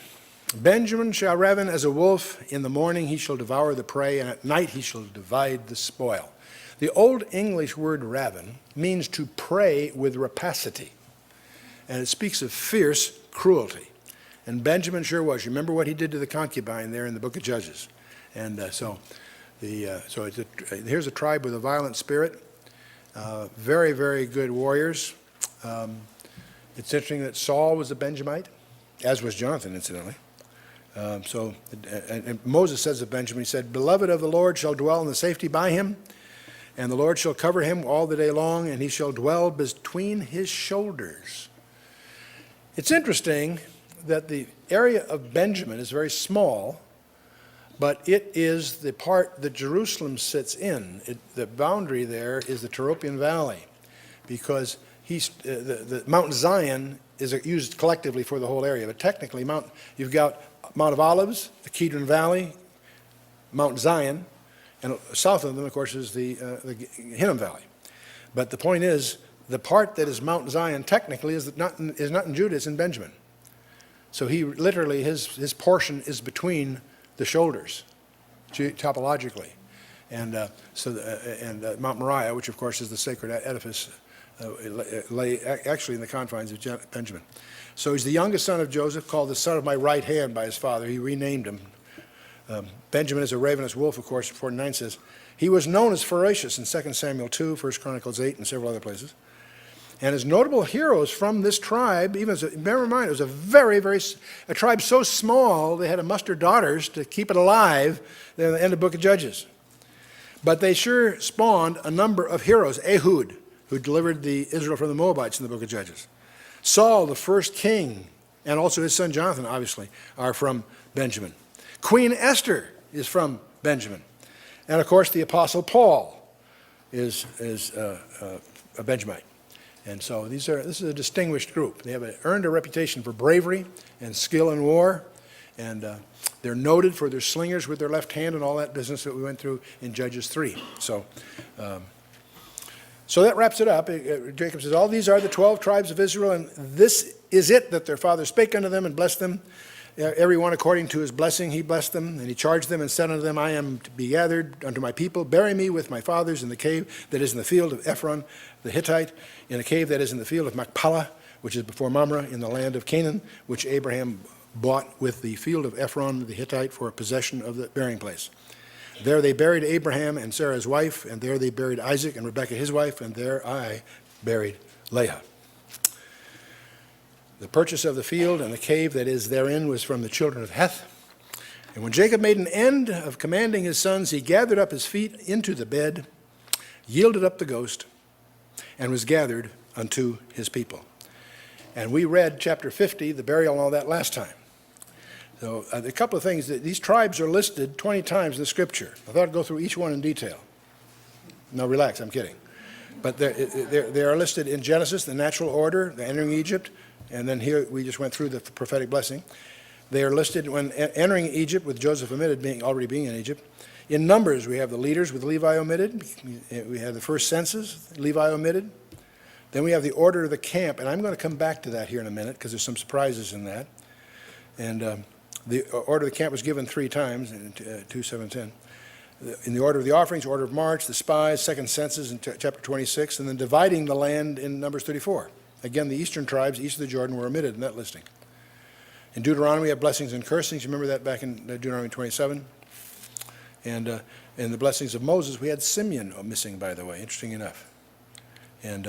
Benjamin shall raven as a wolf. In the morning he shall devour the prey, and at night he shall divide the spoil. The Old English word raven means to prey with rapacity. And it speaks of fierce cruelty. And Benjamin sure was. You remember what he did to the concubine there in the book of Judges. And here's a tribe with a violent spirit, very, very good warriors. It's interesting that Saul was a Benjamite, as was Jonathan, incidentally. And Moses says of Benjamin, he said, beloved of the Lord shall dwell in the safety by him, and the Lord shall cover him all the day long, and he shall dwell between his shoulders. It's interesting that the area of Benjamin is very small, but it is the part that Jerusalem sits in. The boundary there is the Tyropoeon Valley, because the Mount Zion is used collectively for the whole area. But technically, you've got Mount of Olives, the Kidron Valley, Mount Zion, and south of them, of course, is the Hinnom Valley. But the point is, the part that is Mount Zion technically is not in Judah, it's in Benjamin. So he literally, his portion is between the shoulders, topologically. And Mount Moriah, which of course is the sacred edifice, lay actually in the confines of Benjamin. So he's the youngest son of Joseph, called the son of my right hand by his father. He renamed him. Benjamin is a ravenous wolf, of course, 49 says. He was known as ferocious in 2 Samuel 2, 1 Chronicles 8, and several other places. And his notable heroes from this tribe, bear in mind, it was a tribe so small, they had to muster daughters to keep it alive at the end of the book of Judges. But they sure spawned a number of heroes. Ehud, who delivered Israel from the Moabites in the book of Judges. Saul, the first king, and also his son Jonathan, obviously, are from Benjamin. Queen Esther is from Benjamin. And of course, the Apostle Paul is a Benjamite. And so this is a distinguished group. They have earned a reputation for bravery and skill in war. And they're noted for their slingers with their left hand and all that business that we went through in Judges 3. So that wraps it up. Jacob says, all these are the 12 tribes of Israel, and this is it that their father spake unto them and blessed them. Every one according to his blessing he blessed them, and he charged them and said unto them, I am to be gathered unto my people. Bury me with my fathers in the cave that is in the field of Ephron the Hittite, in a cave that is in the field of Machpelah, which is before Mamre, in the land of Canaan, which Abraham bought with the field of Ephron the Hittite for a possession of the burying place. There they buried Abraham and Sarah his wife, and there they buried Isaac and Rebekah his wife, and there I buried Leah. The purchase of the field and the cave that is therein was from the children of Heth. And when Jacob made an end of commanding his sons, he gathered up his feet into the bed, yielded up the ghost, and was gathered unto his people. And we read chapter 50, the burial and all that last time. So a couple of things. These tribes are listed 20 times in the Scripture. I thought I'd go through each one in detail. No, relax, I'm kidding. But they are listed in Genesis, the natural order, the entering Egypt, and then here we just went through the prophetic blessing. They are listed when entering Egypt with Joseph omitted, already being in Egypt. In Numbers, we have the leaders with Levi omitted. We have the first census, Levi omitted. Then we have the order of the camp, and I'm going to come back to that here in a minute because there's some surprises in that. And the order of the camp was given 3 times in 2, 7, 10. In the order of the offerings, order of march, the spies, second census in chapter 26, and then dividing the land in Numbers 34. Again, the eastern tribes east of the Jordan were omitted in that listing. In Deuteronomy, we have blessings and cursings. You remember that back in Deuteronomy 27? And in the blessings of Moses, we had Simeon missing, by the way, interesting enough. And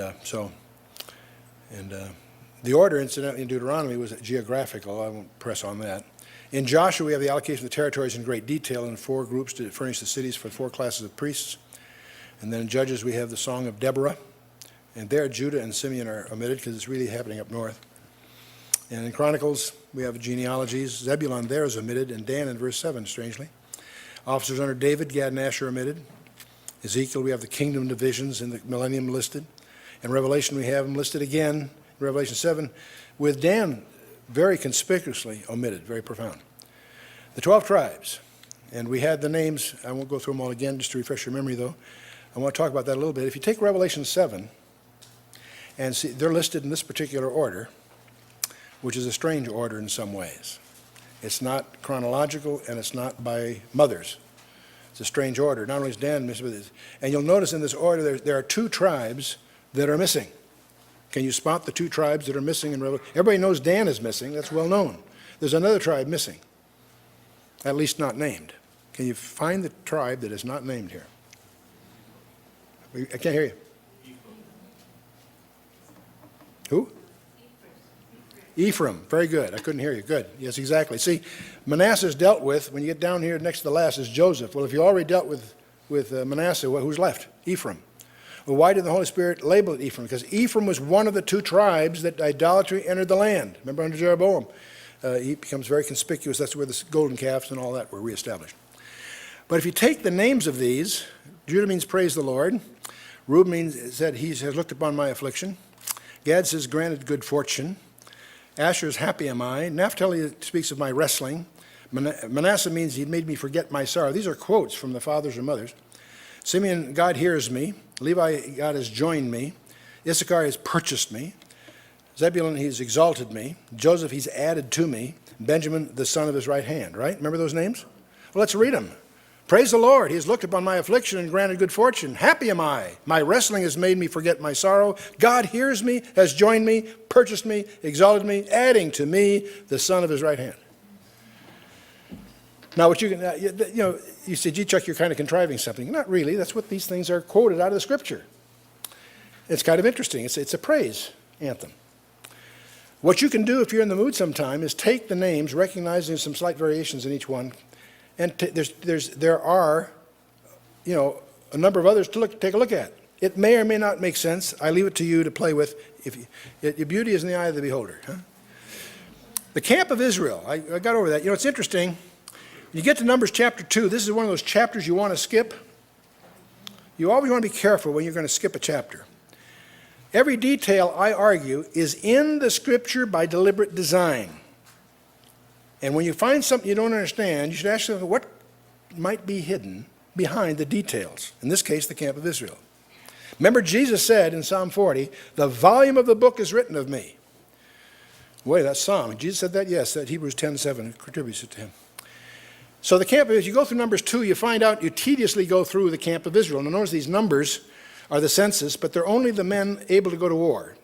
the order, incidentally, in Deuteronomy was geographical. I won't press on that. In Joshua, we have the allocation of the territories in great detail in 4 groups to furnish the cities for 4 classes of priests. And then in Judges, we have the Song of Deborah. And there, Judah and Simeon are omitted because it's really happening up north. And in Chronicles, we have genealogies. Zebulun there is omitted, and Dan in verse 7, strangely. Officers under David, Gad and Asher omitted. Ezekiel, we have the kingdom divisions in the millennium listed. In Revelation, we have them listed again, in Revelation 7, with Dan very conspicuously omitted, very profound. The 12 tribes, and we had the names. I won't go through them all again, just to refresh your memory, though. I want to talk about that a little bit. If you take Revelation 7, and see, they're listed in this particular order, which is a strange order in some ways. It's not chronological, and it's not by mothers. It's a strange order. Not only is Dan missing, and you'll notice in this order there are 2 tribes that are missing. Can you spot the 2 tribes that are missing in Revelation? Everybody knows Dan is missing. That's well known. There's another tribe missing, at least not named. Can you find the tribe that is not named here? I can't hear you. Who? Ephraim. Very good. I couldn't hear you. Good. Yes, exactly. See, Manasseh's dealt with, when you get down here next to the last, is Joseph. Well, if you already dealt with Manasseh, well, who's left? Ephraim. Well, why did the Holy Spirit label it Ephraim? Because Ephraim was one of the 2 tribes that idolatry entered the land. Remember under Jeroboam? He becomes very conspicuous. That's where the golden calves and all that were reestablished. But if you take the names of these, Judah means praise the Lord. Reuben said he has looked upon my affliction. Gad says granted good fortune. Asher's happy am I. Naphtali speaks of my wrestling. Manasseh means he made me forget my sorrow. These are quotes from the fathers or mothers. Simeon, God hears me. Levi, God has joined me. Issachar has purchased me. Zebulun, he's exalted me. Joseph, he's added to me. Benjamin, the son of his right hand, right? Remember those names? Well, let's read them. Praise the Lord. He has looked upon my affliction and granted good fortune. Happy am I. My wrestling has made me forget my sorrow. God hears me, has joined me, purchased me, exalted me, adding to me the son of his right hand. Now, what you can, you say, gee, Chuck, you're kind of contriving something. Not really. That's what these things are quoted out of the Scripture. It's kind of interesting. It's a praise anthem. What you can do if you're in the mood sometime is take the names, recognizing some slight variations in each one, and there are, a number of others to take a look at. It may or may not make sense. I leave it to you to play with. Your beauty is in the eye of the beholder. Huh? The camp of Israel. I got over that. It's interesting. You get to Numbers chapter 2. This is one of those chapters you want to skip. You always want to be careful when you're going to skip a chapter. Every detail, I argue, is in the Scripture by deliberate design. And when you find something you don't understand, you should ask yourself what might be hidden behind the details. In this case, the camp of Israel. Remember, Jesus said in Psalm 40, the volume of the book is written of me. Wait, that's Psalm. Jesus said that? Yes, that Hebrews 10:7 contributes it to him. So the camp, as you go through Numbers 2, you find out, you tediously go through the camp of Israel. Now notice these numbers are the census, but they're only the men able to go to war.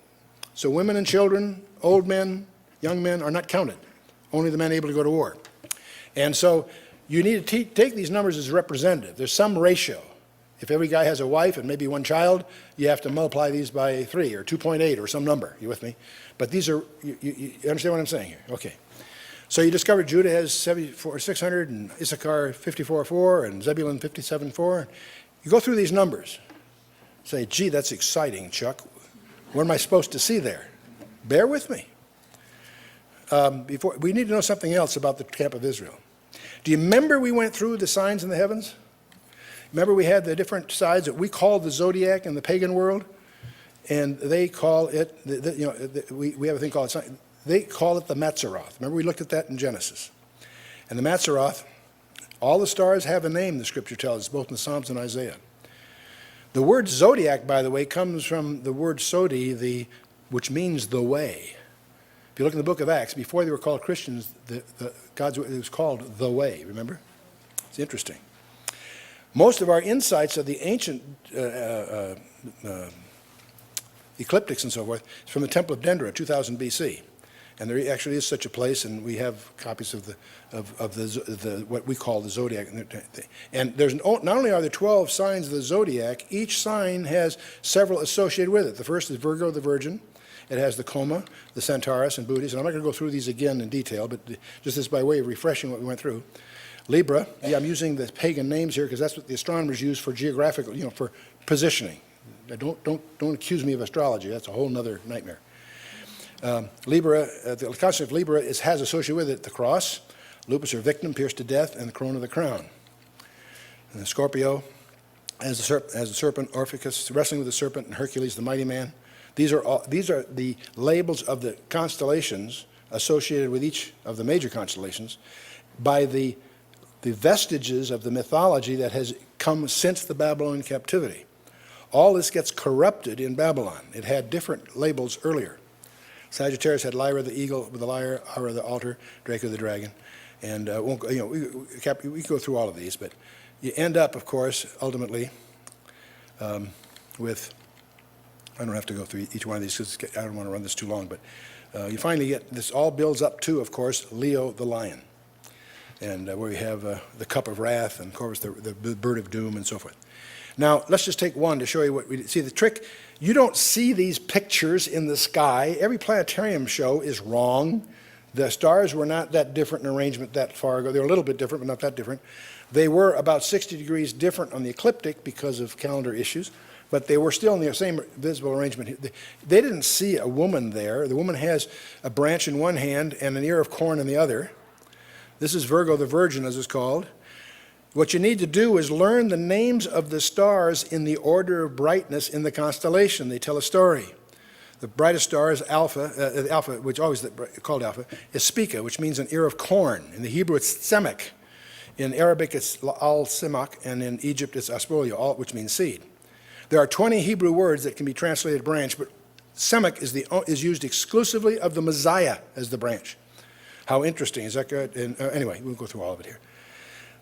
So women and children, old men, young men are not counted. Only the men able to go to war. And so you need to take these numbers as representative. There's some ratio. If every guy has a wife and maybe one child, you have to multiply these by 3 or 2.8 or some number. You with me? But these are, you understand what I'm saying here? Okay. So you discover Judah has 600 and Issachar 54,4 and Zebulun 57,4. You go through these numbers. Say, gee, that's exciting, Chuck. What am I supposed to see there? Bear with me. We need to know something else about the camp of Israel. Do you remember we went through the signs in the heavens? Remember we had the different sides that we call the zodiac in the pagan world? And they call it, we have a thing called, they call it the Mazzaroth. Remember we looked at that in Genesis. And the Mazzaroth, all the stars have a name, the Scripture tells us, both in the Psalms and Isaiah. The word zodiac, by the way, comes from the word sodi, which means the way. If you look in the book of Acts, before they were called Christians, it was called the way, remember? It's interesting. Most of our insights of the ancient ecliptics and so forth is from the Temple of Dendera, 2000 BC. And there actually is such a place, and we have copies of the what we call the zodiac. And there's not only are there 12 signs of the zodiac, each sign has several associated with it. The first is Virgo, the Virgin. It has the Coma, the Centaurus, and Bootes. And I'm not going to go through these again in detail, but just as by way of refreshing what we went through. Libra, I'm using the pagan names here because that's what the astronomers use for geographical, for positioning. Don't accuse me of astrology. That's a whole other nightmare. Libra, the concept of Libra has associated with it the cross, lupus or victim pierced to death, and the corona of the crown. And the Scorpio has the serpent, Orpheus wrestling with the serpent, and Hercules, the mighty man. These are the labels of the constellations associated with each of the major constellations by the vestiges of the mythology that has come since the Babylonian captivity. All this gets corrupted in Babylon. It had different labels earlier. Sagittarius had Lyra the eagle with the lyre, Ara the altar, Draco the dragon. And we go through all of these, but you end up, of course, ultimately with, I don't have to go through each one of these because I don't want to run this too long, but you finally get, this all builds up to, of course, Leo the lion. And where we have the cup of wrath and, of course, the bird of doom and so forth. Now, let's just take one to show you what we see. The trick, you don't see these pictures in the sky. Every planetarium show is wrong. The stars were not that different in arrangement that far ago. They were a little bit different, but not that different. They were about 60 degrees different on the ecliptic because of calendar issues, but they were still in the same visible arrangement. They didn't see a woman there. The woman has a branch in one hand and an ear of corn in the other. This is Virgo the Virgin, as it's called. What you need to do is learn the names of the stars in the order of brightness in the constellation. They tell a story. The brightest star is Alpha, Alpha, which always called Alpha, is Spica, which means an ear of corn. In the Hebrew, it's Semek. In Arabic, it's Al-Simak, and in Egypt, it's Aspolia, which means seed. There are 20 Hebrew words that can be translated branch, but Semek is used exclusively of the Messiah as the branch. How interesting. Is that good? And, anyway, we'll go through all of it here.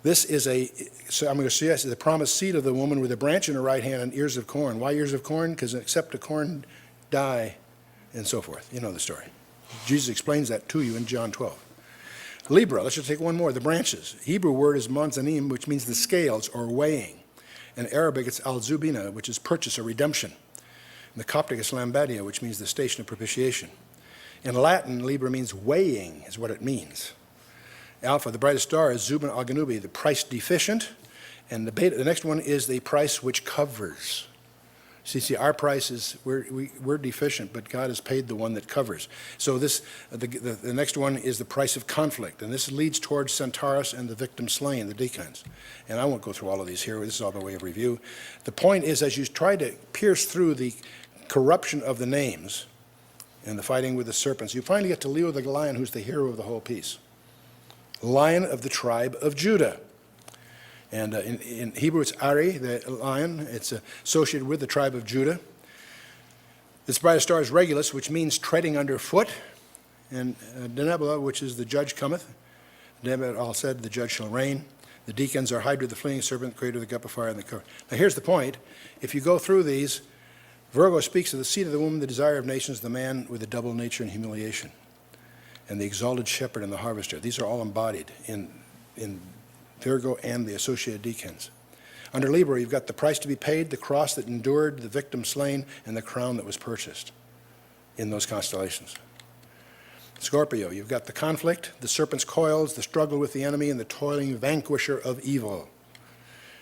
This is I'm going to say this is the promised seed of the woman with a branch in her right hand and ears of corn. Why ears of corn? Because except the corn die, and so forth. You know the story. Jesus explains that to you in John 12. Libra, let's just take one more, the branches. Hebrew word is manzanim, which means the scales or weighing. In Arabic, it's al-zubina, which is purchase or redemption. In the Coptic, it's lambadia, which means the station of propitiation. In Latin, Libra means weighing, is what it means. Alpha, the brightest star, is Zubin al-Ganubi, the price deficient. And the beta, the next one is the price which covers. See, our price is, we're deficient, but God has paid the one that covers. So the next one is the price of conflict, and this leads towards Centaurus and the victim slain, the deacons. And I won't go through all of these here. This is all by way of review. The point is, as you try to pierce through the corruption of the names and the fighting with the serpents, you finally get to Leo the lion, who's the hero of the whole piece. Lion of the tribe of Judah. And in Hebrew, it's Ari, the lion. It's associated with the tribe of Judah. This brightest star is Regulus, which means treading underfoot. And Denebula, which is the judge cometh. Denebula all said, the judge shall reign. The deacons are Hydra, the fleeing serpent, the creator of the cup of fire, and the cover. Now here's the point. If you go through these, Virgo speaks of the seed of the woman, the desire of nations, the man with a double nature and humiliation, and the exalted shepherd and the harvester. These are all embodied in Virgo and the associated deacons. Under Libra, you've got the price to be paid, the cross that endured, the victim slain, and the crown that was purchased in those constellations. Scorpio, you've got the conflict, the serpent's coils, the struggle with the enemy, and the toiling vanquisher of evil.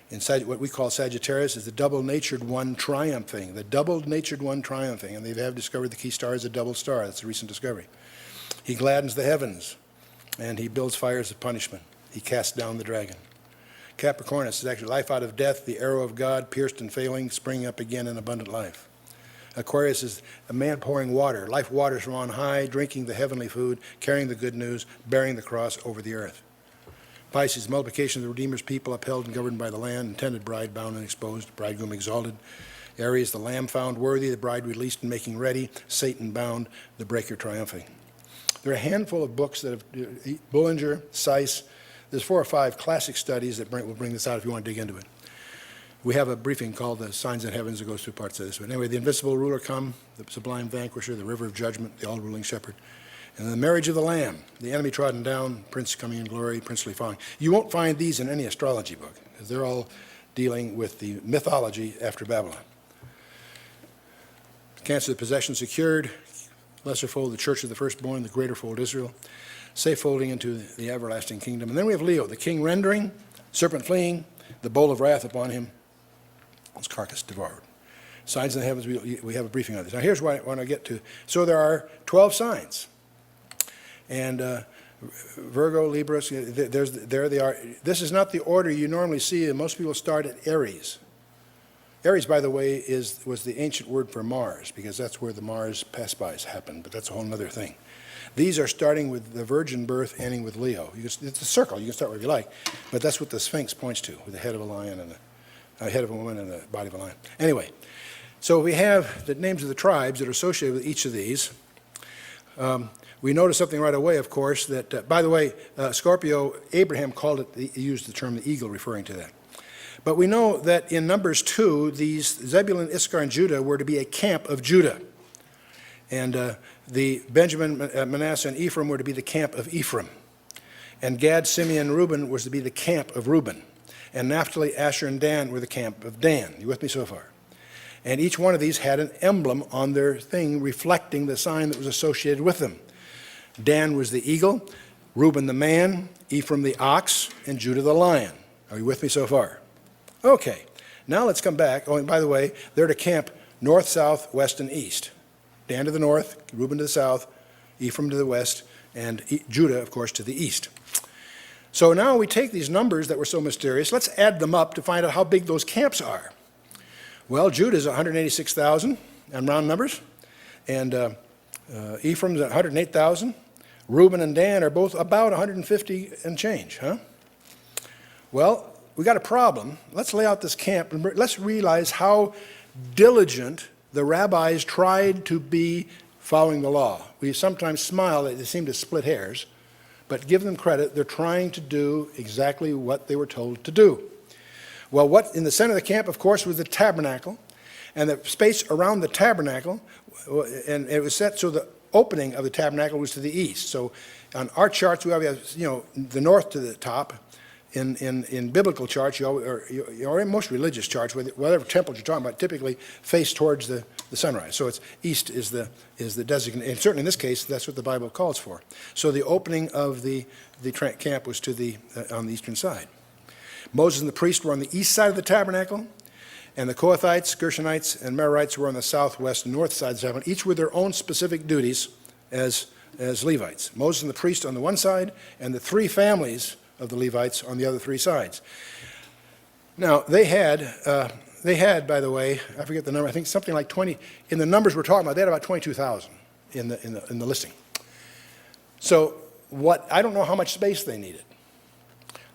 Inside what we call Sagittarius is the double-natured one triumphing, the double-natured one triumphing, and they have discovered the key star is a double star. That's a recent discovery. He gladdens the heavens, and he builds fires of punishment. He casts down the dragon. Capricornus is actually life out of death, the arrow of God, pierced and failing, springing up again in abundant life. Aquarius is a man pouring water, life waters from on high, drinking the heavenly food, carrying the good news, bearing the cross over the earth. Pisces, multiplication of the Redeemer's people, upheld and governed by the land, intended bride bound and exposed, bridegroom exalted. Aries, the lamb found worthy, the bride released and making ready, Satan bound, the breaker triumphing. There are a handful of books that have, Bullinger, Seiss, there's 4 or 5 classic studies that will bring this out if you want to dig into it. We have a briefing called The Signs in Heavens that goes through parts of this. But anyway, the invisible ruler come, the sublime vanquisher, the river of judgment, the all-ruling shepherd. And the marriage of the Lamb, the enemy trodden down, prince coming in glory, princely falling. You won't find these in any astrology book, because they're all dealing with the mythology after Babylon. Cancer, the possession secured, lesser fold, the church of the firstborn, the greater fold, Israel. Safe folding into the everlasting kingdom. And then we have Leo, the king rendering, serpent fleeing, the bowl of wrath upon him, his carcass devoured. Signs in the heavens, we have a briefing on this. Now here's what I want to get to. So there are 12 signs. And Virgo, Libra, there they are. This is not the order you normally see. Most people start at Aries. Aries, by the way, was the ancient word for Mars, because that's where the Mars pass-bys happened, but that's a whole other thing. These are starting with the virgin birth, ending with Leo. It's a circle. You can start wherever you like, but that's what the Sphinx points to, with the head of a lion and the head of a woman and the body of a lion. Anyway, so we have the names of the tribes that are associated with each of these. We notice something right away, of course, that, by the way, Scorpio, Abraham called it, he used the term the eagle, referring to that. But we know that in Numbers 2, these Zebulun, Issachar, and Judah were to be a camp of Judah. And the Benjamin, Manasseh, and Ephraim were to be the camp of Ephraim. And Gad, Simeon, and Reuben was to be the camp of Reuben. And Naphtali, Asher, and Dan were the camp of Dan. You with me so far? And each one of these had an emblem on their thing reflecting the sign that was associated with them. Dan was the eagle, Reuben the man, Ephraim the ox, and Judah the lion. Are you with me so far? Okay, now let's come back. Oh, and by the way, they're to camp north, south, west, and east. Dan to the north, Reuben to the south, Ephraim to the west, and Judah, of course, to the east. So now we take these numbers that were so mysterious. Let's add them up to find out how big those camps are. Well, Judah is 186,000 on round numbers. And Ephraim's at 108,000. Reuben and Dan are both about 150 and change, huh? Well, we got a problem. Let's lay out this camp and let's realize how diligent the rabbis tried to be following the law. We sometimes smile that they seem to split hairs, but give them credit, they're trying to do exactly what they were told to do. Well, what in the center of the camp, of course, was the tabernacle, and the space around the tabernacle, and it was set so the opening of the tabernacle was to the east. So on our charts, we have, the north to the top. In biblical charts, or in most religious charts, whatever temples you're talking about, typically face towards the sunrise. So it's east is the designated, and certainly in this case, that's what the Bible calls for. So the opening of the camp was to on the eastern side. Moses and the priest were on the east side of the tabernacle, and the Kohathites, Gershonites, and Merarites were on the southwest and north sides of the tabernacle, each with their own specific duties as Levites. Moses and the priest on the one side, and the three families of the Levites on the other three sides. Now, they had, by the way, I forget the number, I think something like 20, in the numbers we're talking about, they had about 22,000 in the listing. So I don't know how much space they needed.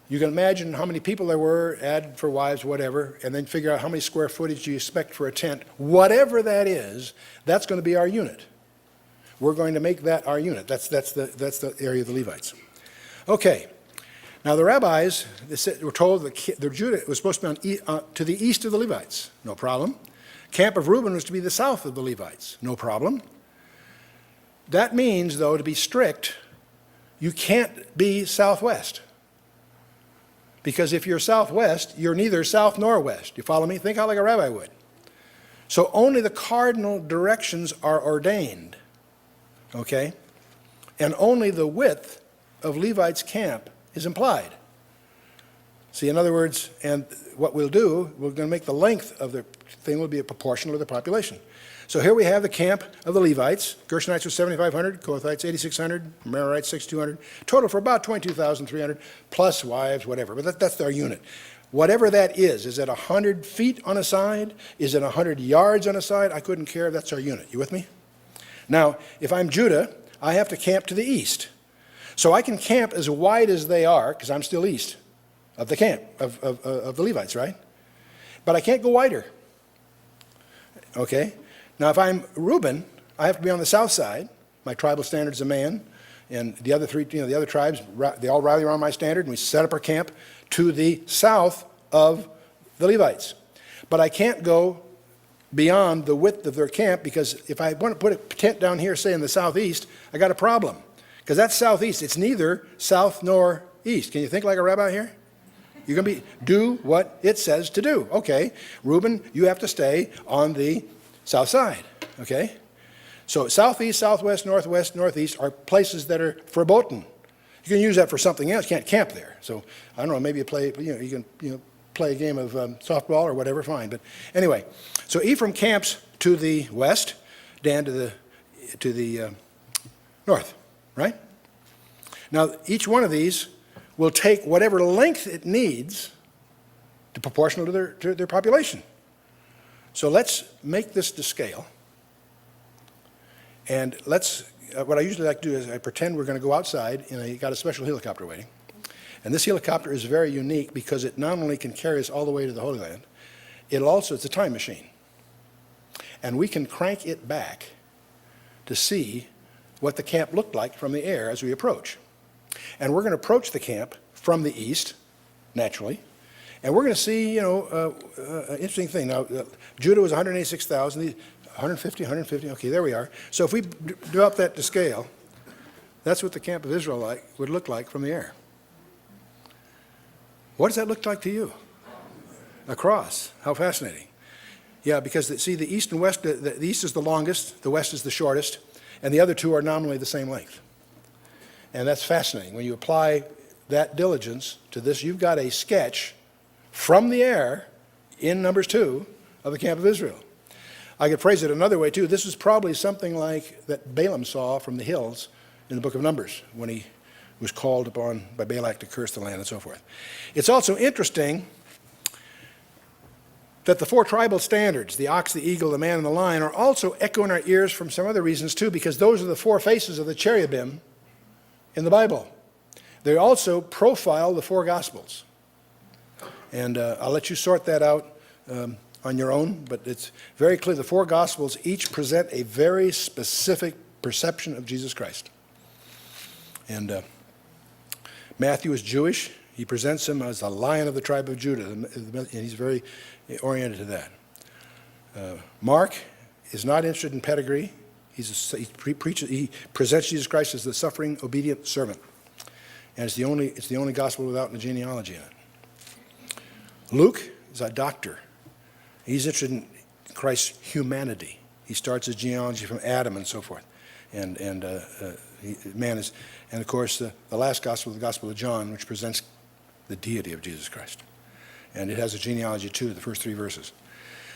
You can imagine how many people there were, add for wives, whatever, and then figure out how many square footage you expect for a tent. Whatever that is, that's going to be our unit. We're going to make that our unit. That's the area of the Levites. Okay. Now the rabbis were told that the Judah was supposed to be to the east of the Levites. No problem. Camp of Reuben was to be the south of the Levites. No problem. That means, though, to be strict, you can't be southwest. Because if you're southwest, you're neither south nor west. You follow me? Think how like a rabbi would. So only the cardinal directions are ordained. Okay? And only the width of Levites' camp is implied. See, in other words, and what we'll do, we're going to make the length of the thing will be proportional to the population. So here we have the camp of the Levites. Gershonites were 7,500, Kohathites 8,600, Merarites 6,200, total for about 22,300, plus wives, whatever. But that's their unit. Whatever that is it 100 feet on a side? Is it 100 yards on a side? I couldn't care. That's our unit. You with me? Now, if I'm Judah, I have to camp to the east. So I can camp as wide as they are, because I'm still east of the camp, of the Levites, right? But I can't go wider. Okay? Now, if I'm Reuben, I have to be on the south side. My tribal standard is a man. And the other three, the other tribes, they all rally around my standard, and we set up our camp to the south of the Levites. But I can't go beyond the width of their camp, because if I want to put a tent down here, say in the southeast, I got a problem. Because that's southeast. It's neither south nor east. Can you think like a rabbi here? You're going to do what it says to do. Okay, Reuben, you have to stay on the south side. Okay? So southeast, southwest, northwest, northeast are places that are verboten. You can use that for something else. You can't camp there. So I don't know, maybe you can play a game of softball or whatever, fine. But anyway, so Ephraim camps to the west, Dan to the north. Right? Now, each one of these will take whatever length it needs to proportional to their population. So let's make this to scale. And what I usually like to do is I pretend we're going to go outside, and I got a special helicopter waiting. And this helicopter is very unique because it not only can carry us all the way to the Holy Land, it's a time machine. And we can crank it back to see what the camp looked like from the air as we approach. And we're going to approach the camp from the east, naturally, and we're going to see, an interesting thing. Now, Judah was 186,000, 150, okay, there we are. So if we develop that to scale, that's what the camp of Israel would look like from the air. What does that look like to you? A cross. How fascinating. Yeah, because the east and west, the east is the longest, the west is the shortest, and the other two are nominally the same length. And that's fascinating. When you apply that diligence to this, you've got a sketch from the air in Numbers 2 of the camp of Israel. I could phrase it another way, too. This is probably something like that Balaam saw from the hills in the book of Numbers when he was called upon by Balak to curse the land and so forth. It's also interesting that the four tribal standards, the ox, the eagle, the man, and the lion, are also echo in our ears from some other reasons too, because those are the four faces of the cherubim in the Bible. They also profile the four Gospels. And I'll let you sort that out on your own, but it's very clear the four Gospels each present a very specific perception of Jesus Christ. And Matthew is Jewish. He presents him as the Lion of the tribe of Judah, and he's very oriented to that. Mark is not interested in pedigree. He presents Jesus Christ as the suffering, obedient servant. And it's the only gospel without a genealogy in it. Luke is a doctor. He's interested in Christ's humanity. He starts his genealogy from Adam and so forth. And of course, the last gospel, the Gospel of John, which presents the deity of Jesus Christ. And it has a genealogy too, the first 3 verses.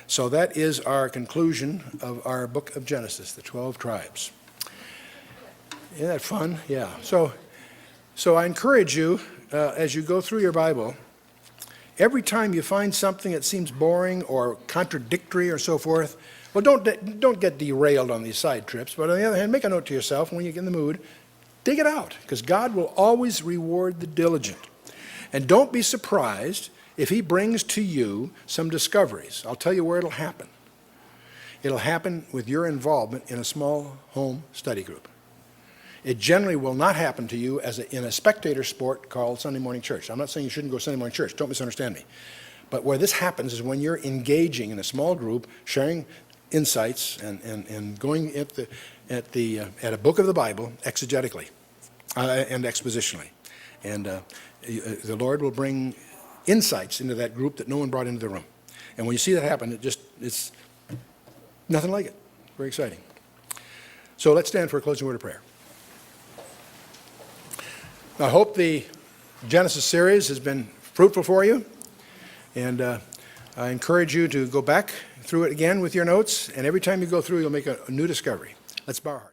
So that is our conclusion of our book of Genesis, the 12 tribes. Isn't that fun? Yeah. So I encourage you, as you go through your Bible, every time you find something that seems boring or contradictory or so forth, well, don't get derailed on these side trips, but on the other hand, make a note to yourself when you get in the mood, dig it out, because God will always reward the diligent. And don't be surprised if he brings to you some discoveries. I'll tell you where it'll happen. It'll happen with your involvement in a small home study group. It generally will not happen to you in a spectator sport called Sunday morning church. I'm not saying you shouldn't go to Sunday morning church. Don't misunderstand me. But where this happens is when you're engaging in a small group, sharing insights and going at a book of the Bible exegetically and expositionally. And the Lord will bring insights into that group that no one brought into the room. And when you see that happen, it's nothing like it. Very exciting. So let's stand for a closing word of prayer. I hope the Genesis series has been fruitful for you, and I encourage you to go back through it again with your notes, and every time you go through, you'll make a new discovery. Let's bow our hearts.